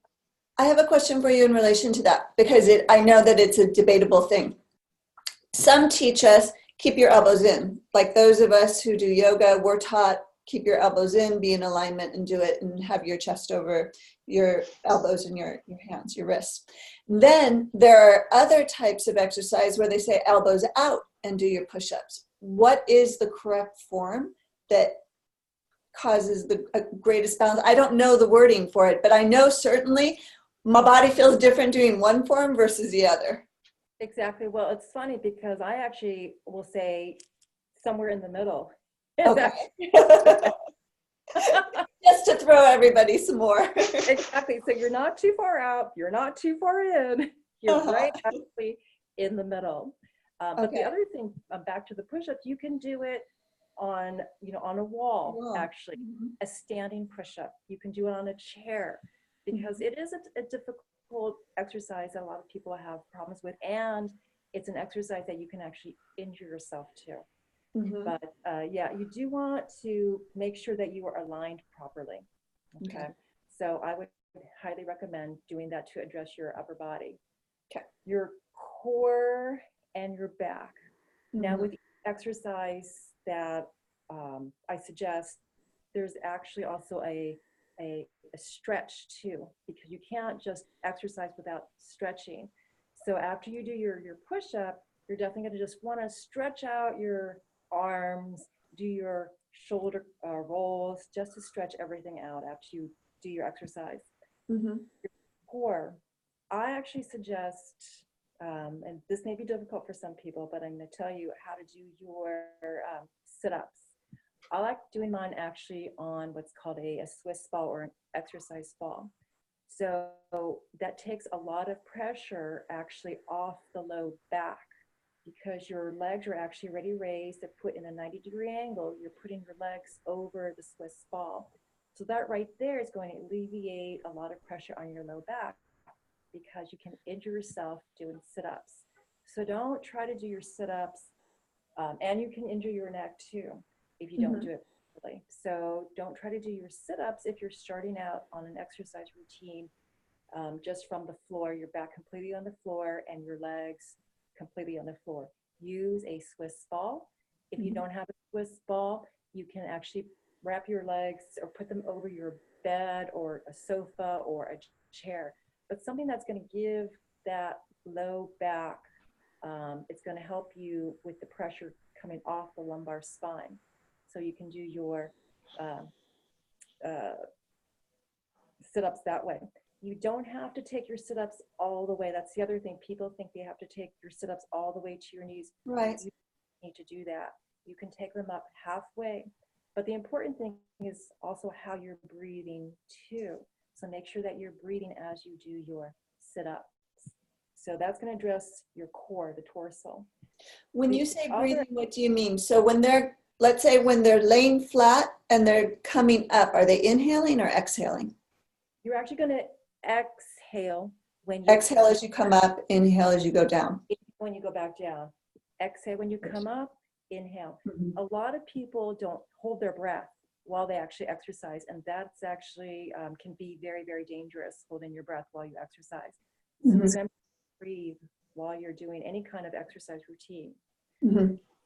I have a question for you in relation to that, because I know that it's a debatable thing. Some teach us keep your elbows in. Like those of us who do yoga, we're taught keep your elbows in, be in alignment and do it, and have your chest over your elbows and your hands, your wrists. Then there are other types of exercise where they say elbows out and do your push-ups. What is the correct form that causes the greatest balance? I don't know the wording for it, but I know certainly my body feels different doing one form versus the other. Exactly. Well, it's funny because I actually will say somewhere in the middle. Okay. Just to throw everybody some more. Exactly. So you're not too far out. You're not too far in. You're right actually in the middle. But the other thing, back to the push-ups, you can do it on, on a wall, actually, a standing push-up. You can do it on a chair because it is a difficult exercise that a lot of people have problems with, and it's an exercise that you can actually injure yourself to. But yeah, you do want to make sure that you are aligned properly. Okay. So I would highly recommend doing that to address your upper body, your core, and your back. Now, with each exercise that I suggest, there's actually also a stretch too, because you can't just exercise without stretching. So after you do your push-up, you're definitely going to just want to stretch out your arms, do your shoulder rolls, just to stretch everything out after you do your exercise. Your core, I actually suggest, and this may be difficult for some people, but I'm going to tell you how to do your sit-ups. I like doing mine actually on what's called a Swiss ball or an exercise ball. So that takes a lot of pressure actually off the low back, because your legs are actually already raised. They're put in a 90-degree angle. You're putting your legs over the Swiss ball. So that right there is going to alleviate a lot of pressure on your low back, because you can injure yourself doing sit-ups. So don't try to do your sit-ups, and you can injure your neck too if you don't do it properly. So don't try to do your sit-ups if you're starting out on an exercise routine just from the floor, your back completely on the floor and your legs completely on the floor. Use a Swiss ball. If you don't have a Swiss ball, you can actually wrap your legs or put them over your bed or a sofa or a chair, but something that's going to give that low back, it's going to help you with the pressure coming off the lumbar spine. So you can do your sit-ups that way. You don't have to take your sit-ups all the way. That's the other thing. People think they have to take your sit-ups all the way to your knees. Right. You need to do that. You can take them up halfway. But the important thing is also how you're breathing too. So make sure that you're breathing as you do your sit-ups. So that's going to address your core, the torso. When you say breathing, what do you mean? So when they're, let's say when they're laying flat and they're coming up, are they inhaling or exhaling? You're actually going to exhale when you exhale as you come up, inhale as you go down. When you go back down. Exhale when you come up, inhale. A lot of people don't hold their breath while they actually exercise, and that's actually can be very, very dangerous, holding your breath while you exercise. So remember to breathe while you're doing any kind of exercise routine.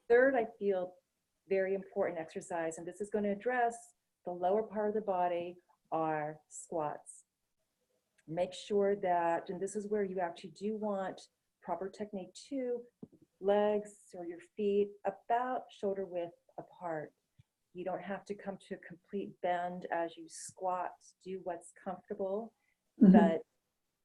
Third, I feel very important exercise, and this is going to address the lower part of the body, are squats. Make sure that, and this is where you actually do want proper technique too, legs or your feet about shoulder width apart. You don't have to come to a complete bend as you squat. Do what's comfortable, but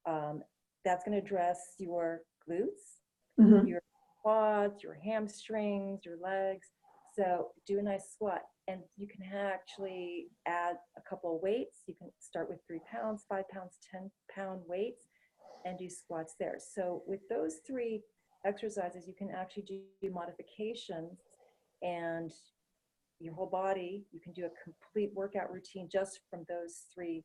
that's going to address your glutes, your quads, your hamstrings, your legs. So do a nice squat, and you can actually add a couple of weights. You can start with 3 pounds, 5 pounds, 10-pound weights, and do squats there. So with those 3 exercises, you can actually do modifications, and your whole body, you can do a complete workout routine just from those 3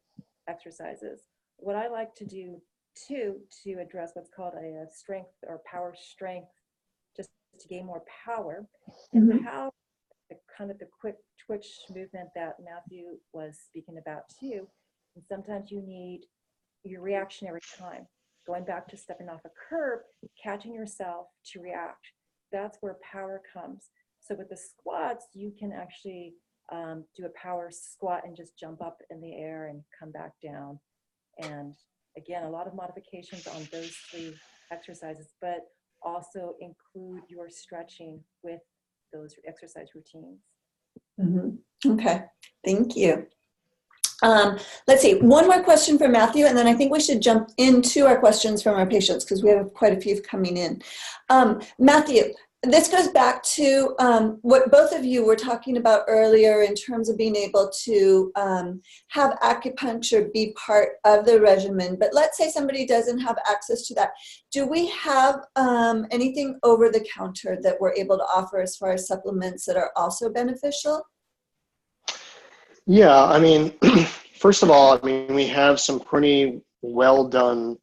exercises. What I like to do too, to address what's called a strength or power strength, just to gain more power, and power, kind of the quick twitch movement that Matthew was speaking about too. And sometimes you need your reactionary time, going back to stepping off a curb, catching yourself to react. That's where power comes. So with the squats, you can actually do a power squat and just jump up in the air and come back down. And again, a lot of modifications on those 3 exercises, but also include your stretching with those exercise routines. Okay. Thank you. Let's see, one more question for Matthew, and then I think we should jump into our questions from our patients because we have quite a few coming in. Matthew, this goes back to what both of you were talking about earlier in terms of being able to have acupuncture be part of the regimen. But let's say somebody doesn't have access to that. Do we have anything over the counter that we're able to offer as far as supplements that are also beneficial? Yeah, I mean, first of all, I mean, we have some pretty well done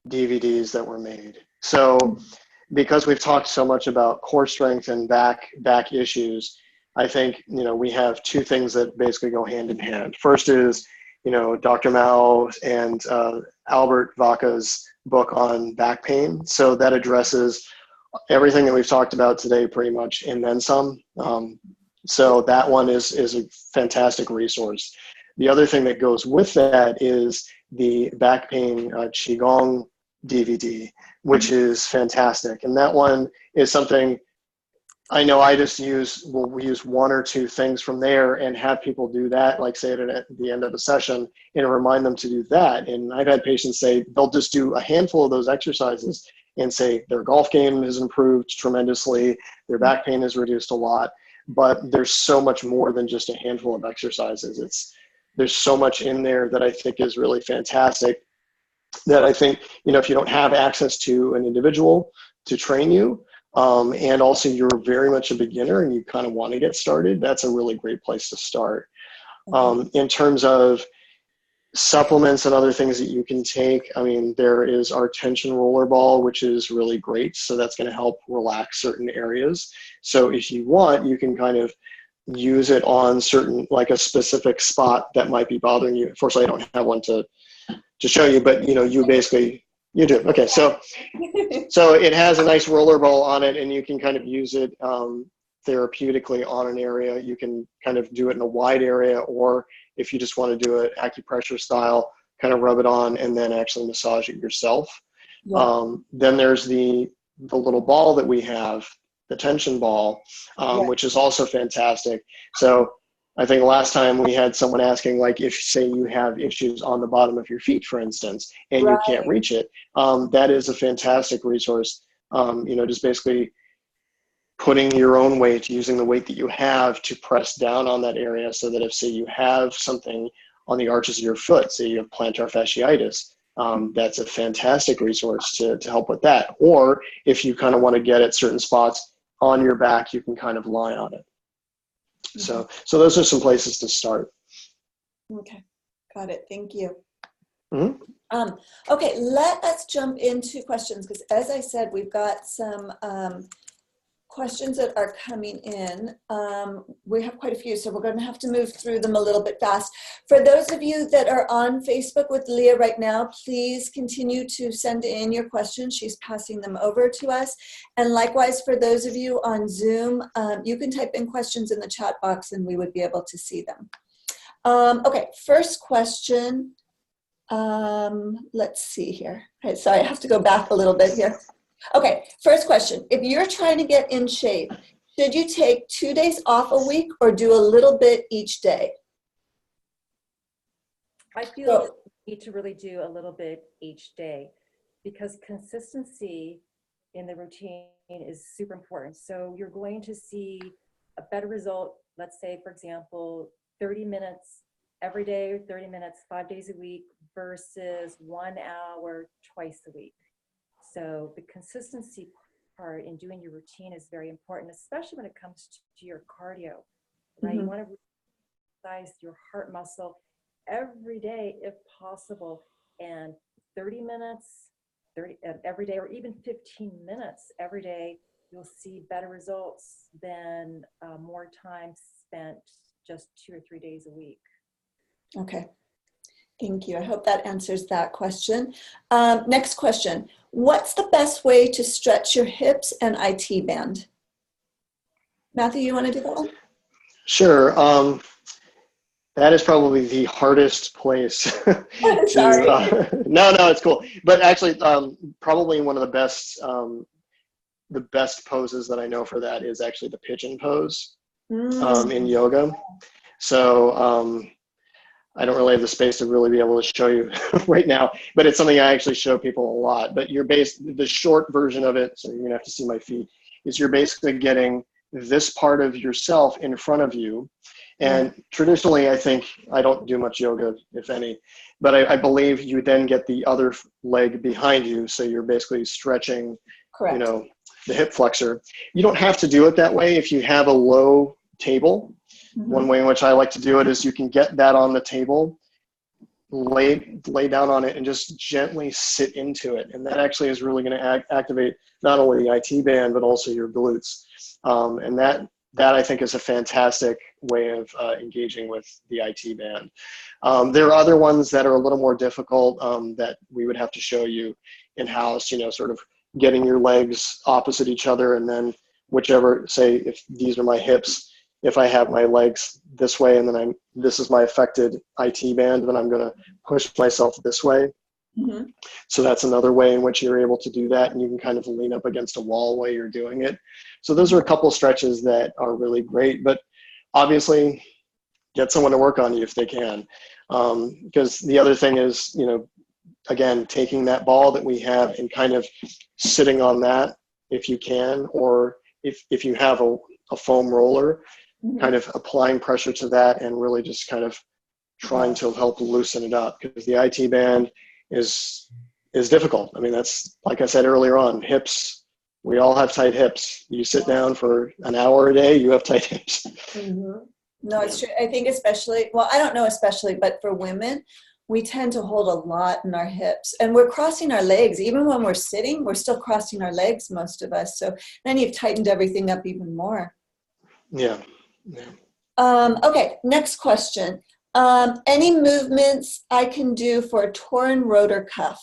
DVDs that were made. So because we've talked so much about core strength and back issues, I think, you know, we have two things that basically go hand in hand. First is, you know, Dr. Mao and Albert Vaca's book on back pain. So that addresses everything that we've talked about today pretty much, and then some. So that one is a fantastic resource. The other thing that goes with that is the back pain Qigong DVD, which is fantastic. And that one is something I know I just we'll use one or two things from there and have people do that, like say it at the end of a session, and remind them to do that. And I've had patients say they'll just do a handful of those exercises and say their golf game has improved tremendously, their back pain is reduced a lot. But there's so much more than just a handful of exercises. There's so much in there that I think is really fantastic, that I think, you know, if you don't have access to an individual to train you, and also you're very much a beginner and you kind of want to get started, that's a really great place to start. In terms of supplements and other things that you can take, I mean, there is our tension roller ball, which is really great. So that's going to help relax certain areas. So if you want, you can kind of use it on certain, like a specific spot that might be bothering you. Unfortunately, I don't have one to show you, but you know, you do. Okay. So it has a nice roller ball on it, and you can kind of use it therapeutically on an area. You can kind of do it in a wide area, or if you just want to do it acupressure style, kind of rub it on and then actually massage it yourself. Yeah. Then there's the little ball that we have, the tension ball, which is also fantastic. So I think last time we had someone asking, like, if say you have issues on the bottom of your feet, for instance, and you can't reach it, that is a fantastic resource. You know, just basically putting your own weight, using the weight that you have to press down on that area, so that if, say, you have something on the arches of your foot, say you have plantar fasciitis, that's a fantastic resource to help with that. Or if you kind of want to get at certain spots on your back, you can kind of lie on it. So those are some places to start. Okay, got it. Thank you. Mm-hmm. Okay, let us jump into questions, because as I said, we've got some questions that are coming in. We have quite a few, so we're going to have to move through them a little bit fast. For those of you that are on Facebook with Leah right now, please continue to send in your questions. She's passing them over to us. And likewise, for those of you on Zoom, you can type in questions in the chat box and we would be able to see them. Okay, first question. Let's see here. Okay, sorry, I have to go back a little bit here. Okay, first question. If you're trying to get in shape, should you take 2 days off a week or do a little bit each day? I feel you need to really do a little bit each day, because consistency in the routine is super important. So you're going to see a better result, let's say, for example, 30 minutes every day, or 30 minutes 5 days a week, versus 1 hour twice a week. So the consistency part in doing your routine is very important, especially when it comes to your cardio, right? You want to exercise your heart muscle every day if possible, and 30 minutes every day, or even 15 minutes every day, you'll see better results than more time spent just 2 or 3 days a week. Okay. Thank you. I hope that answers that question. Next question. What's the best way to stretch your hips and IT band? Matthew, you want to do that one? Sure. That is probably the hardest place Sorry. No, it's cool. But actually, probably one of the best poses that I know for that is actually the pigeon pose in yoga. So I don't really have the space to really be able to show you right now, but it's something I actually show people a lot. But the short version of it, so you're gonna have to see my feet, is you're basically getting this part of yourself in front of you. And traditionally, I think, I don't do much yoga, if any, but I believe you then get the other leg behind you. So you're basically stretching, Correct. The hip flexor. You don't have to do it that way if you have a low table. One way in which I like to do it is you can get that on the table, lay down on it, and just gently sit into it. And that actually is really going to activate not only the IT band, but also your glutes. And that I think is a fantastic way of engaging with the IT band. There are other ones that are a little more difficult that we would have to show you in-house, sort of getting your legs opposite each other, and then whichever, say if these are my hips, if I have my legs this way and then this is my affected IT band, then I'm going to push myself this way. So that's another way in which you're able to do that, and you can kind of lean up against a wall while you're doing it. So those are a couple stretches that are really great, but obviously get someone to work on you if they can. Because the other thing is, again, taking that ball that we have and kind of sitting on that if you can, or if you have a foam roller, kind of applying pressure to that and really just kind of trying to help loosen it up, because the IT band is difficult. I mean, that's, like I said earlier on, hips, we all have tight hips. You sit down for an hour a day, you have tight hips. No, it's true. I think especially, well, I don't know especially, but for women, we tend to hold a lot in our hips, and we're crossing our legs. Even when we're sitting, we're still crossing our legs, most of us. So then you've tightened everything up even more. Yeah. Okay, next question. Any movements I can do for a torn rotator cuff?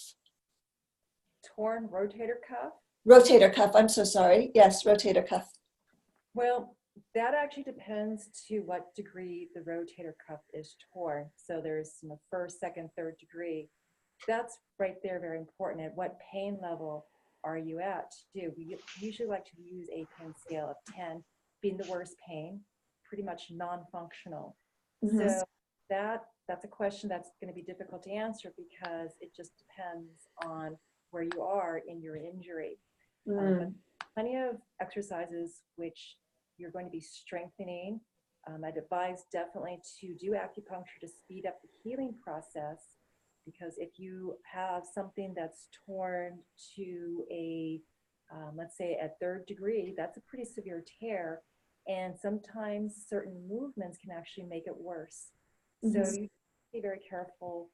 Torn rotator cuff? Rotator cuff, I'm so sorry. Yes, rotator cuff. Well, that actually depends to what degree the rotator cuff is torn. So there's first, second, third degree. That's right there very important. At what pain level are you at? We usually like to use a pain scale of 10 being the worst pain, pretty much non-functional. So that's a question that's going to be difficult to answer because it just depends on where you are in your injury. But plenty of exercises which you're going to be strengthening. I'd advise definitely to do acupuncture to speed up the healing process, because if you have something that's torn to a, let's say a third degree, that's a pretty severe tear. And sometimes certain movements can actually make it worse. So you be very careful.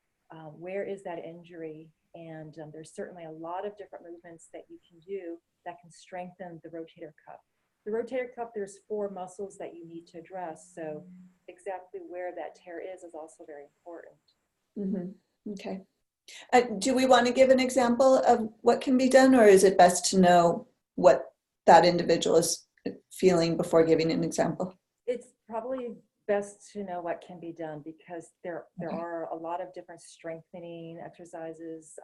Where is that injury? And there's certainly a lot of different movements that you can do that can strengthen the rotator cuff. The rotator cuff, there's 4 muscles that you need to address. So exactly where that tear is also very important. Okay. Do we want to give an example of what can be done, or is it best to know what that individual is feeling before giving an example? It's probably best to know what can be done, because there are a lot of different strengthening exercises.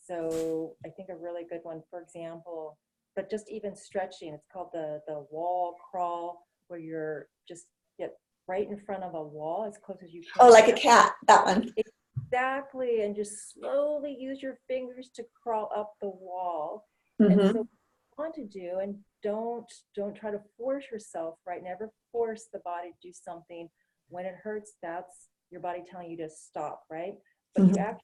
So I think a really good one, for example, but just even stretching, it's called the wall crawl, where you're just get right in front of a wall as close as you can. Oh, like a cat, that one. Exactly, and just slowly use your fingers to crawl up the wall. And so what you want to do, and don't try to force yourself, right? Never force the body to do something. When it hurts, that's your body telling you to stop, right? But you actually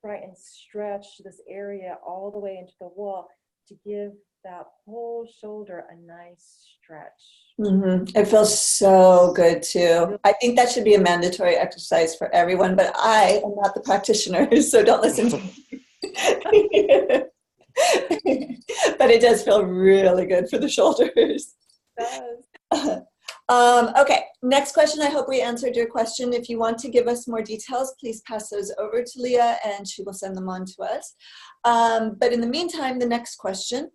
try and stretch this area all the way into the wall to give that whole shoulder a nice stretch. It feels so good too. I think that should be a mandatory exercise for everyone, but I am not the practitioner, so don't listen to me. But it does feel really good for the shoulders. It does. Okay, next question. I hope we answered your question. If you want to give us more details, please pass those over to Leah and she will send them on to us. But in the meantime, the next question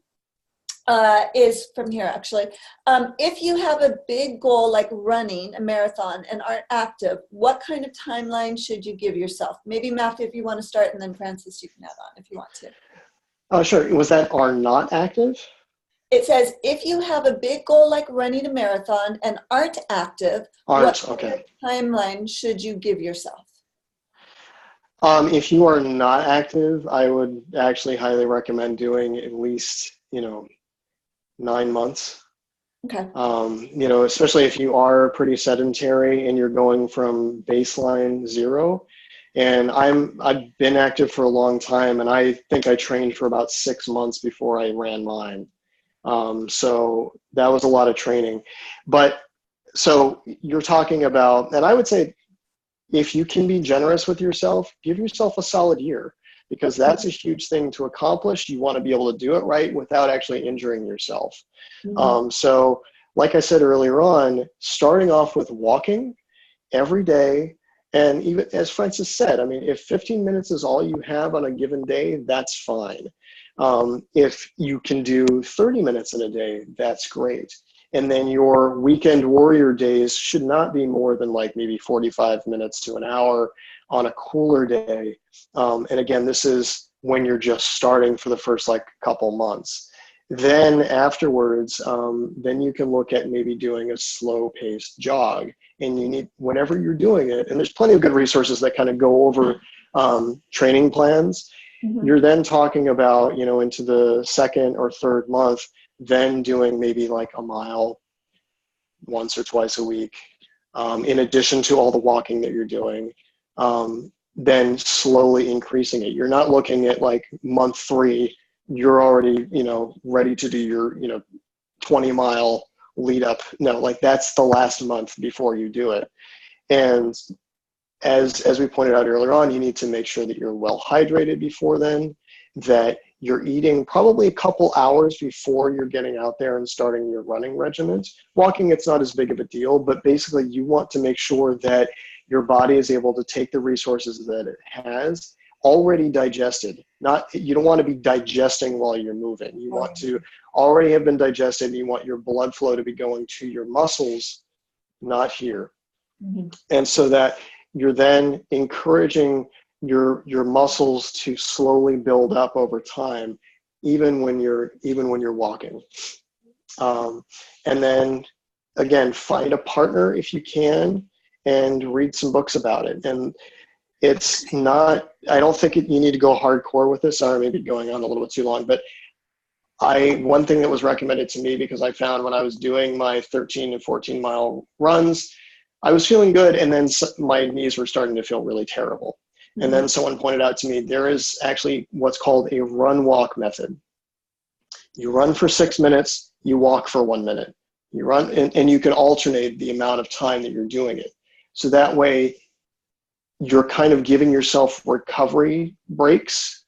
is from here, actually. If you have a big goal like running a marathon and aren't active, what kind of timeline should you give yourself? Maybe Matthew, if you want to start, and then Francis, you can add on if you want to. Oh, sure. Was that are not active? It says, if you have a big goal like running a marathon and aren't active, what kind of timeline should you give yourself? If you are not active, I would actually highly recommend doing at least, 9 months. Okay. Especially if you are pretty sedentary and you're going from baseline 0. And I've been active for a long time, and I think I trained for about 6 months before I ran mine. So that was a lot of training. But so you're talking about, and I would say, if you can be generous with yourself, give yourself a solid year, because that's a huge thing to accomplish. You want to be able to do it right without actually injuring yourself. So like I said earlier on, starting off with walking every day, and even as Francis said, I mean, if 15 minutes is all you have on a given day, that's fine. If you can do 30 minutes in a day, that's great. And then your weekend warrior days should not be more than like maybe 45 minutes to an hour on a cooler day. And again, this is when you're just starting for the first like couple months. Then afterwards, then you can look at maybe doing a slow paced jog. And you need, whenever you're doing it, and there's plenty of good resources that kind of go over training plans. You're then talking about, into the second or third month, then doing maybe like a mile once or twice a week, in addition to all the walking that you're doing, then slowly increasing it. You're not looking at like month 3, you're already, ready to do your, 20-mile lead up. No, like that's the last month before you do it. And as we pointed out earlier on, you need to make sure that you're well hydrated before then, that you're eating probably a couple hours before you're getting out there and starting your running regimen. Walking, it's not as big of a deal, but basically you want to make sure that your body is able to take the resources that it has already digested. You don't want to be digesting while you're moving. You want to already have been digested. You want your blood flow to be going to your muscles, not here. And so that you're then encouraging your muscles to slowly build up over time, even when you're walking. And then again, find a partner if you can and read some books about it. And it's not, I don't think you need to go hardcore with this. Sorry, maybe going on a little bit too long, but one thing that was recommended to me, because I found when I was doing my 13 and 14 mile runs, I was feeling good, and then my knees were starting to feel really terrible. And then someone pointed out to me, there is actually what's called a run-walk method. You run for 6 minutes, you walk for 1 minute. You run, and you can alternate the amount of time that you're doing it. So that way, you're kind of giving yourself recovery breaks.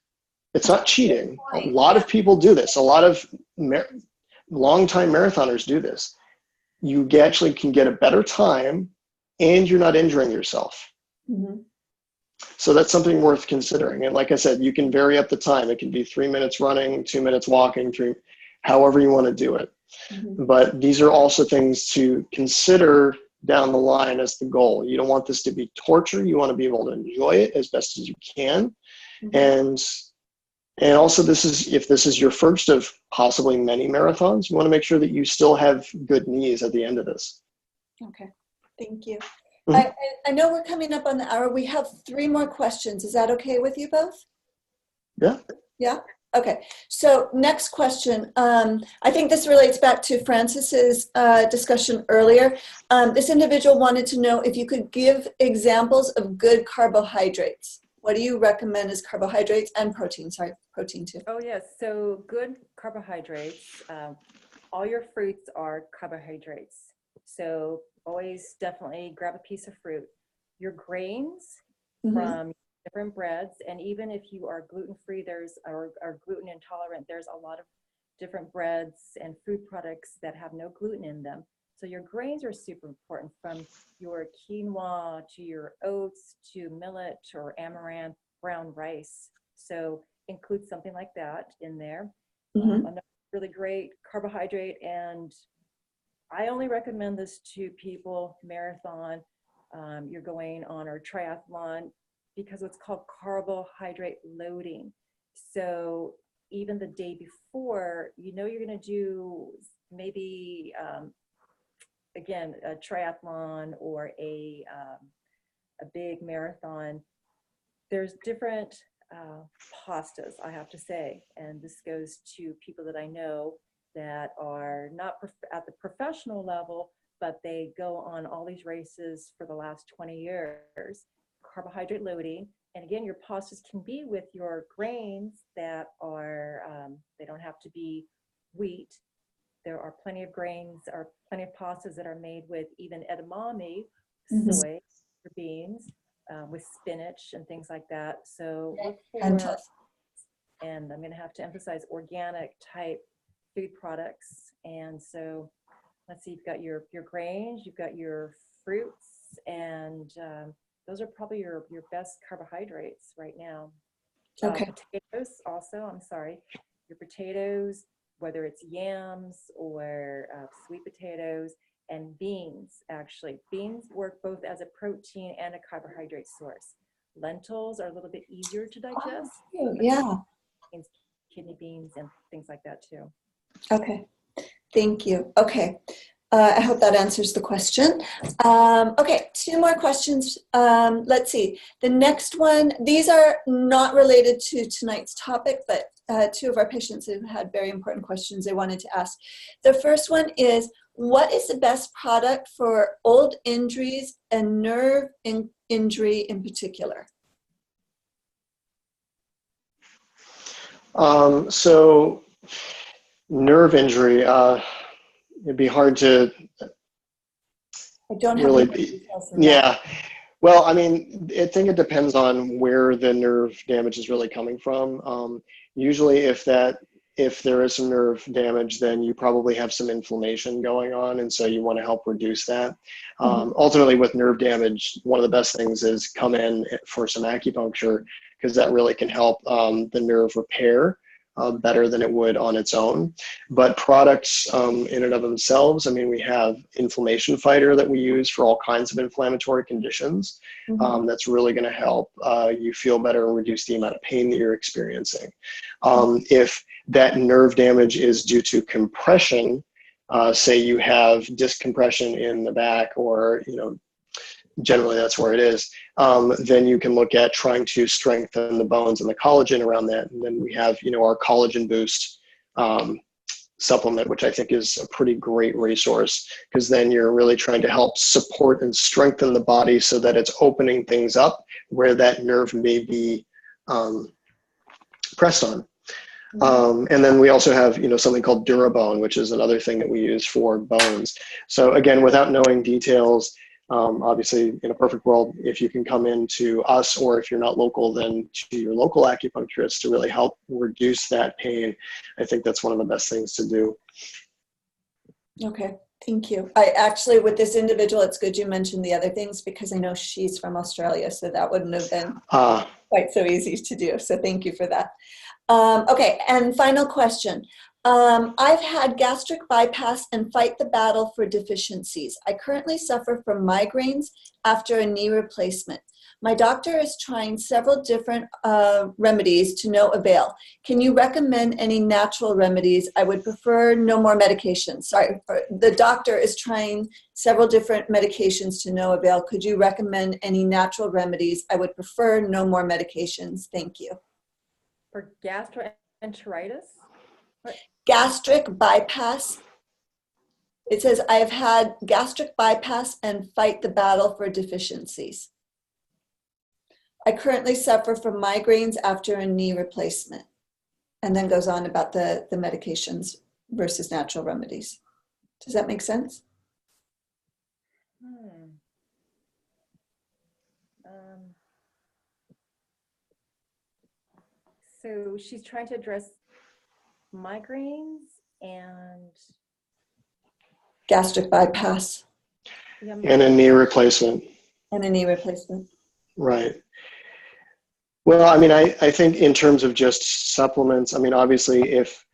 It's not cheating. A lot of people do this. A lot of long-time marathoners do this. You actually can get a better time, and you're not injuring yourself. So that's something worth considering. And like I said, you can vary up the time. It can be 3 minutes running, 2 minutes walking, however you want to do it. But these are also things to consider down the line as the goal. You don't want this to be torture. You want to be able to enjoy it as best as you can. And also, if this is your first of possibly many marathons, you want to make sure that you still have good knees at the end of this. Okay, thank you. I know we're coming up on the hour. We have 3 more questions. Is that okay with you both? Yeah. Yeah? Okay, so next question. I think this relates back to Francis's discussion earlier. This individual wanted to know if you could give examples of good carbohydrates. What do you recommend as carbohydrates and protein? Sorry, protein too. Oh, yes. So good carbohydrates. All your fruits are carbohydrates. So always definitely grab a piece of fruit. Your grains from different breads, and even if you are gluten-free, or gluten intolerant, there's a lot of different breads and food products that have no gluten in them. So your grains are super important, from your quinoa to your oats to millet or amaranth, brown rice. So include something like that in there. Another really great carbohydrate, and I only recommend this to people, marathon, you're going on, or triathlon, because it's called carbohydrate loading. So even the day before, you know, you're going to do maybe, again, a triathlon or a big marathon. There's different pastas, I have to say, and this goes to people that I know that are not at the professional level, but they go on all these races for the last 20 years, carbohydrate loading. And again, your pastas can be with your grains that are, they don't have to be wheat. There are plenty of grains or plenty of pastas that are made with even edamame, soy, or beans, with spinach and things like that. So look for, and I'm going to have to emphasize, organic type food products. And so let's see, you've got your grains, you've got your fruits, and those are probably your best carbohydrates right now. Okay. Potatoes also, I'm sorry, your potatoes, whether it's yams or sweet potatoes, and beans, actually. Beans work both as a protein and a carbohydrate source. Lentils are a little bit easier to digest. Oh, yeah. Kidney beans and things like that too. Okay. Thank you. Okay. I hope that answers the question. Okay, 2 more questions. Let's see. The next one, these are not related to tonight's topic, but 2 of our patients have had very important questions they wanted to ask. The first one is, what is the best product for old injuries and nerve injury in particular? So nerve injury, it'd be hard to I don't have really any be, details on yeah. that. Well, I mean, I think it depends on where the nerve damage is really coming from. Usually if there is some nerve damage, then you probably have some inflammation going on, and so you want to help reduce that. Ultimately, with nerve damage, one of the best things is come in for some acupuncture, because that really can help the nerve repair better than it would on its own. But products in and of themselves, I mean, we have inflammation fighter that we use for all kinds of inflammatory conditions. That's really going to help you feel better and reduce the amount of pain that you're experiencing. If that nerve damage is due to compression, say you have disc compression in the back, or, you know, generally that's where it is, then you can look at trying to strengthen the bones and the collagen around that. And then we have, you know, our collagen boost supplement, which I think is a pretty great resource, because then you're really trying to help support and strengthen the body so that it's opening things up where that nerve may be pressed on. And then we also have, you know, something called Durabone, which is another thing that we use for bones. So again, without knowing details, obviously, in a perfect world, if you can come in to us, or if you're not local, then to your local acupuncturist to really help reduce that pain, I think that's one of the best things to do. Okay, thank you. I actually, with this individual, it's good you mentioned the other things, because I know she's from Australia, so that wouldn't have been quite so easy to do. So thank you for that. Okay, and final question. I've had gastric bypass and fight the battle for deficiencies. I currently suffer from migraines after a knee replacement. My doctor is trying several different remedies to no avail. Can you recommend any natural remedies? I would prefer no more medications. Sorry, the doctor is trying several different medications to no avail. Could you recommend any natural remedies? I would prefer no more medications. Thank you. For gastroenteritis? Gastric bypass. It says, I have had gastric bypass and fight the battle for deficiencies. I currently suffer from migraines after a knee replacement. And then goes on about the medications versus natural remedies. Does that make sense? So she's trying to address migraines and gastric bypass and a knee replacement. And a knee replacement. Right. Well, I mean, I think in terms of just supplements, I mean, obviously, if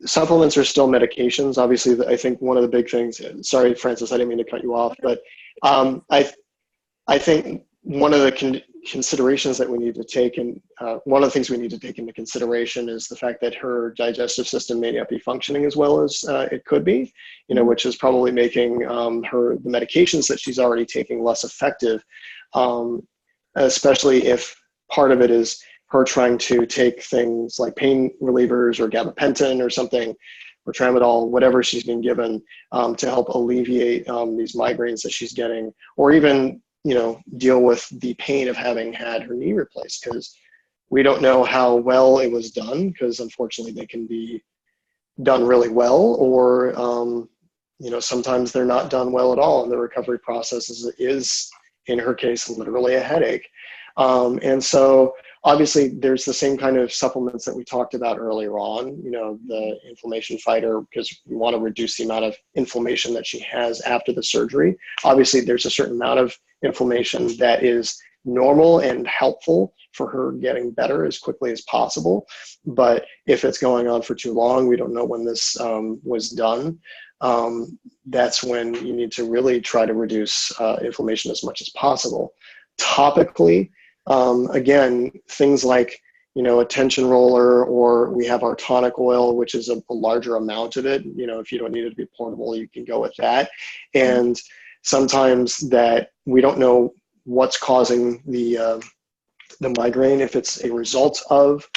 supplements are still medications, obviously, I think one of the big things, sorry, Francis, I didn't mean to cut you off, but I think one of the considerations that we need to take, and one of the things we need to take into consideration is the fact that her digestive system may not be functioning as well as it could be, which is probably making the medications that she's already taking less effective, especially if part of it is her trying to take things like pain relievers or gabapentin or something, or tramadol, whatever she's been given, to help alleviate these migraines that she's getting, or even deal with the pain of having had her knee replaced, because we don't know how well it was done, because unfortunately they can be done really well, or sometimes they're not done well at all, and the recovery process is in her case literally a headache. And so obviously there's the same kind of supplements that we talked about earlier on, the inflammation fighter, because we want to reduce the amount of inflammation that she has after the surgery. Obviously there's a certain amount of inflammation that is normal and helpful for her getting better as quickly as possible. But if it's going on for too long, we don't know when this was done. That's when you need to really try to reduce inflammation as much as possible. Topically, again, things like, a tension roller, or we have our tonic oil, which is a larger amount of it. If you don't need it to be portable, you can go with that. And sometimes that we don't know what's causing the migraine, if it's a result of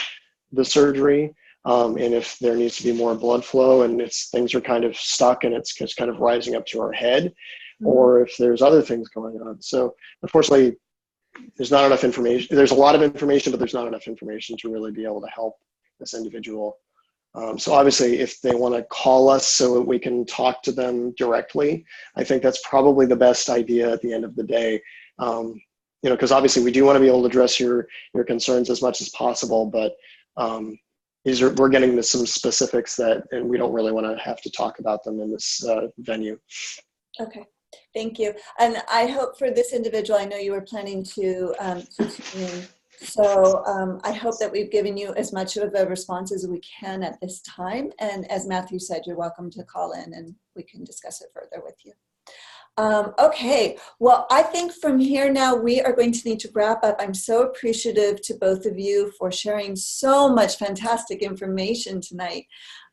the surgery, and if there needs to be more blood flow, and things are kind of stuck and it's just kind of rising up to our head, or if there's other things going on. So unfortunately, there's not enough information. There's a lot of information, but there's not enough information to really be able to help this individual. So obviously, if they want to call us so that we can talk to them directly, I think that's probably the best idea at the end of the day. Because obviously we do want to be able to address your concerns as much as possible, but we're getting into some specifics and we don't really want to have to talk about them in this venue. Okay. Thank you. And I hope for this individual, I know you were planning to tune in. So I hope that we've given you as much of a response as we can at this time. And as Matthew said, you're welcome to call in and we can discuss it further with you. Okay, well, I think from here now we are going to need to wrap up. I'm so appreciative to both of you for sharing so much fantastic information tonight.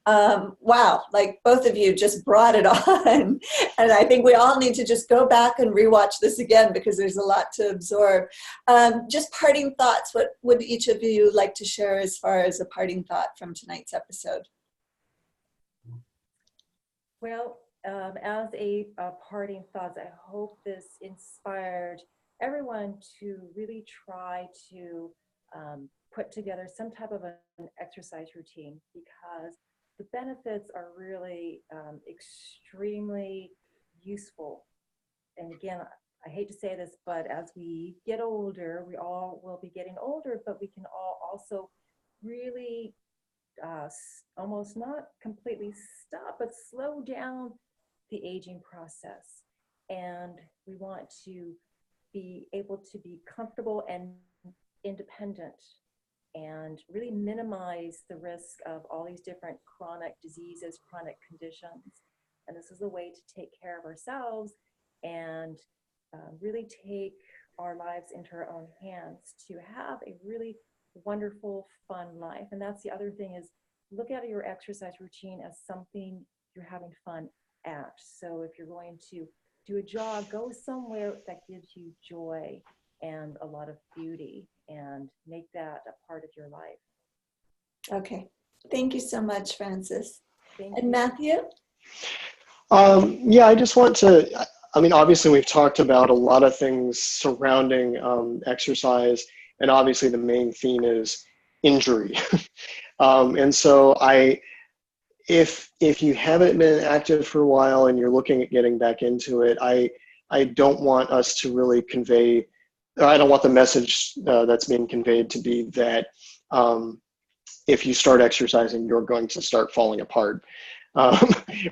Wow, like both of you just brought it on. And I think we all need to just go back and rewatch this again because there's a lot to absorb. Just parting thoughts, what would each of you like to share as far as a parting thought from tonight's episode? Well, as a parting thoughts, I hope this inspired everyone to really try to put together some type of an exercise routine, because the benefits are really extremely useful. And again, I hate to say this, but as we get older, we all will be getting older, but we can all also really almost not completely stop, but slow down the aging process. And we want to be able to be comfortable and independent and really minimize the risk of all these different chronic diseases, chronic conditions. And this is a way to take care of ourselves and really take our lives into our own hands to have a really wonderful, fun life. And that's the other thing, is look at your exercise routine as something you're having fun at. So if you're going to do a jog, go somewhere that gives you joy and a lot of beauty, and make that a part of your life. Okay. Thank you so much, Frances. Thank and you. Matthew? Yeah, I just want to, obviously we've talked about a lot of things surrounding exercise, and obviously the main theme is injury. And so if you haven't been active for a while and you're looking at getting back into it, I don't want us to really convey, I don't want the message that's being conveyed to be that if you start exercising, you're going to start falling apart.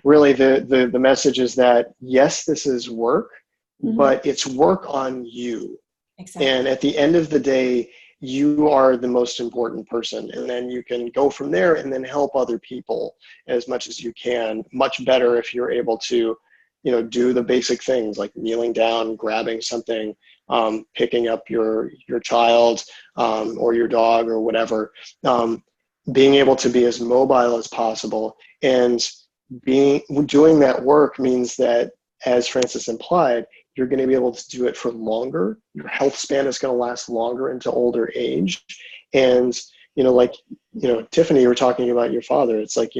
Really, the message is that, yes, this is work, but it's work on you. Exactly. And at the end of the day, you are the most important person. And then you can go from there and then help other people as much as you can. Much better if you're able to, do the basic things like kneeling down, grabbing something, picking up your child or your dog or whatever, being able to be as mobile as possible. And doing that work means that, as Francis implied, you're going to be able to do it for longer. Your health span is going to last longer into older age. And, like, Tiffany, you were talking about your father. It's like,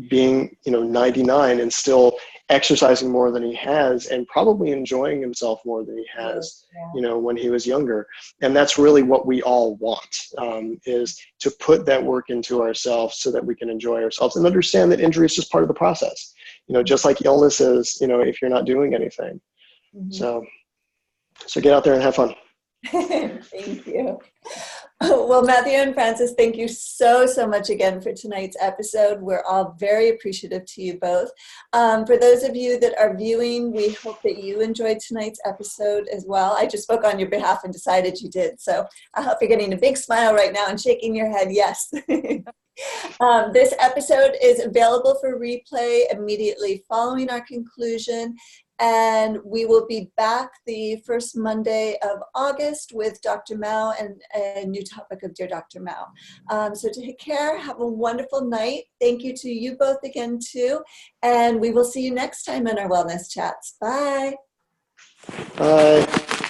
being, 99 and still exercising more than he has and probably enjoying himself more than he has, when he was younger. And that's really what we all want, is to put that work into ourselves so that we can enjoy ourselves and understand that injury is just part of the process, just like illness is, if you're not doing anything. Mm-hmm. So get out there and have fun. Thank you. Well, Matthew and Francis, thank you so much again for tonight's episode. We're all very appreciative to you both. For those of you that are viewing, we hope that you enjoyed tonight's episode as well. I just spoke on your behalf and decided you did. So I hope you're getting a big smile right now and shaking your head yes. This episode is available for replay immediately following our conclusion. And we will be back the first Monday of August with Dr. Mao and a new topic of Dear Dr. Mao. So take care. Have a wonderful night. Thank you to you both again, too. And we will see you next time in our Wellness Chats. Bye. Bye.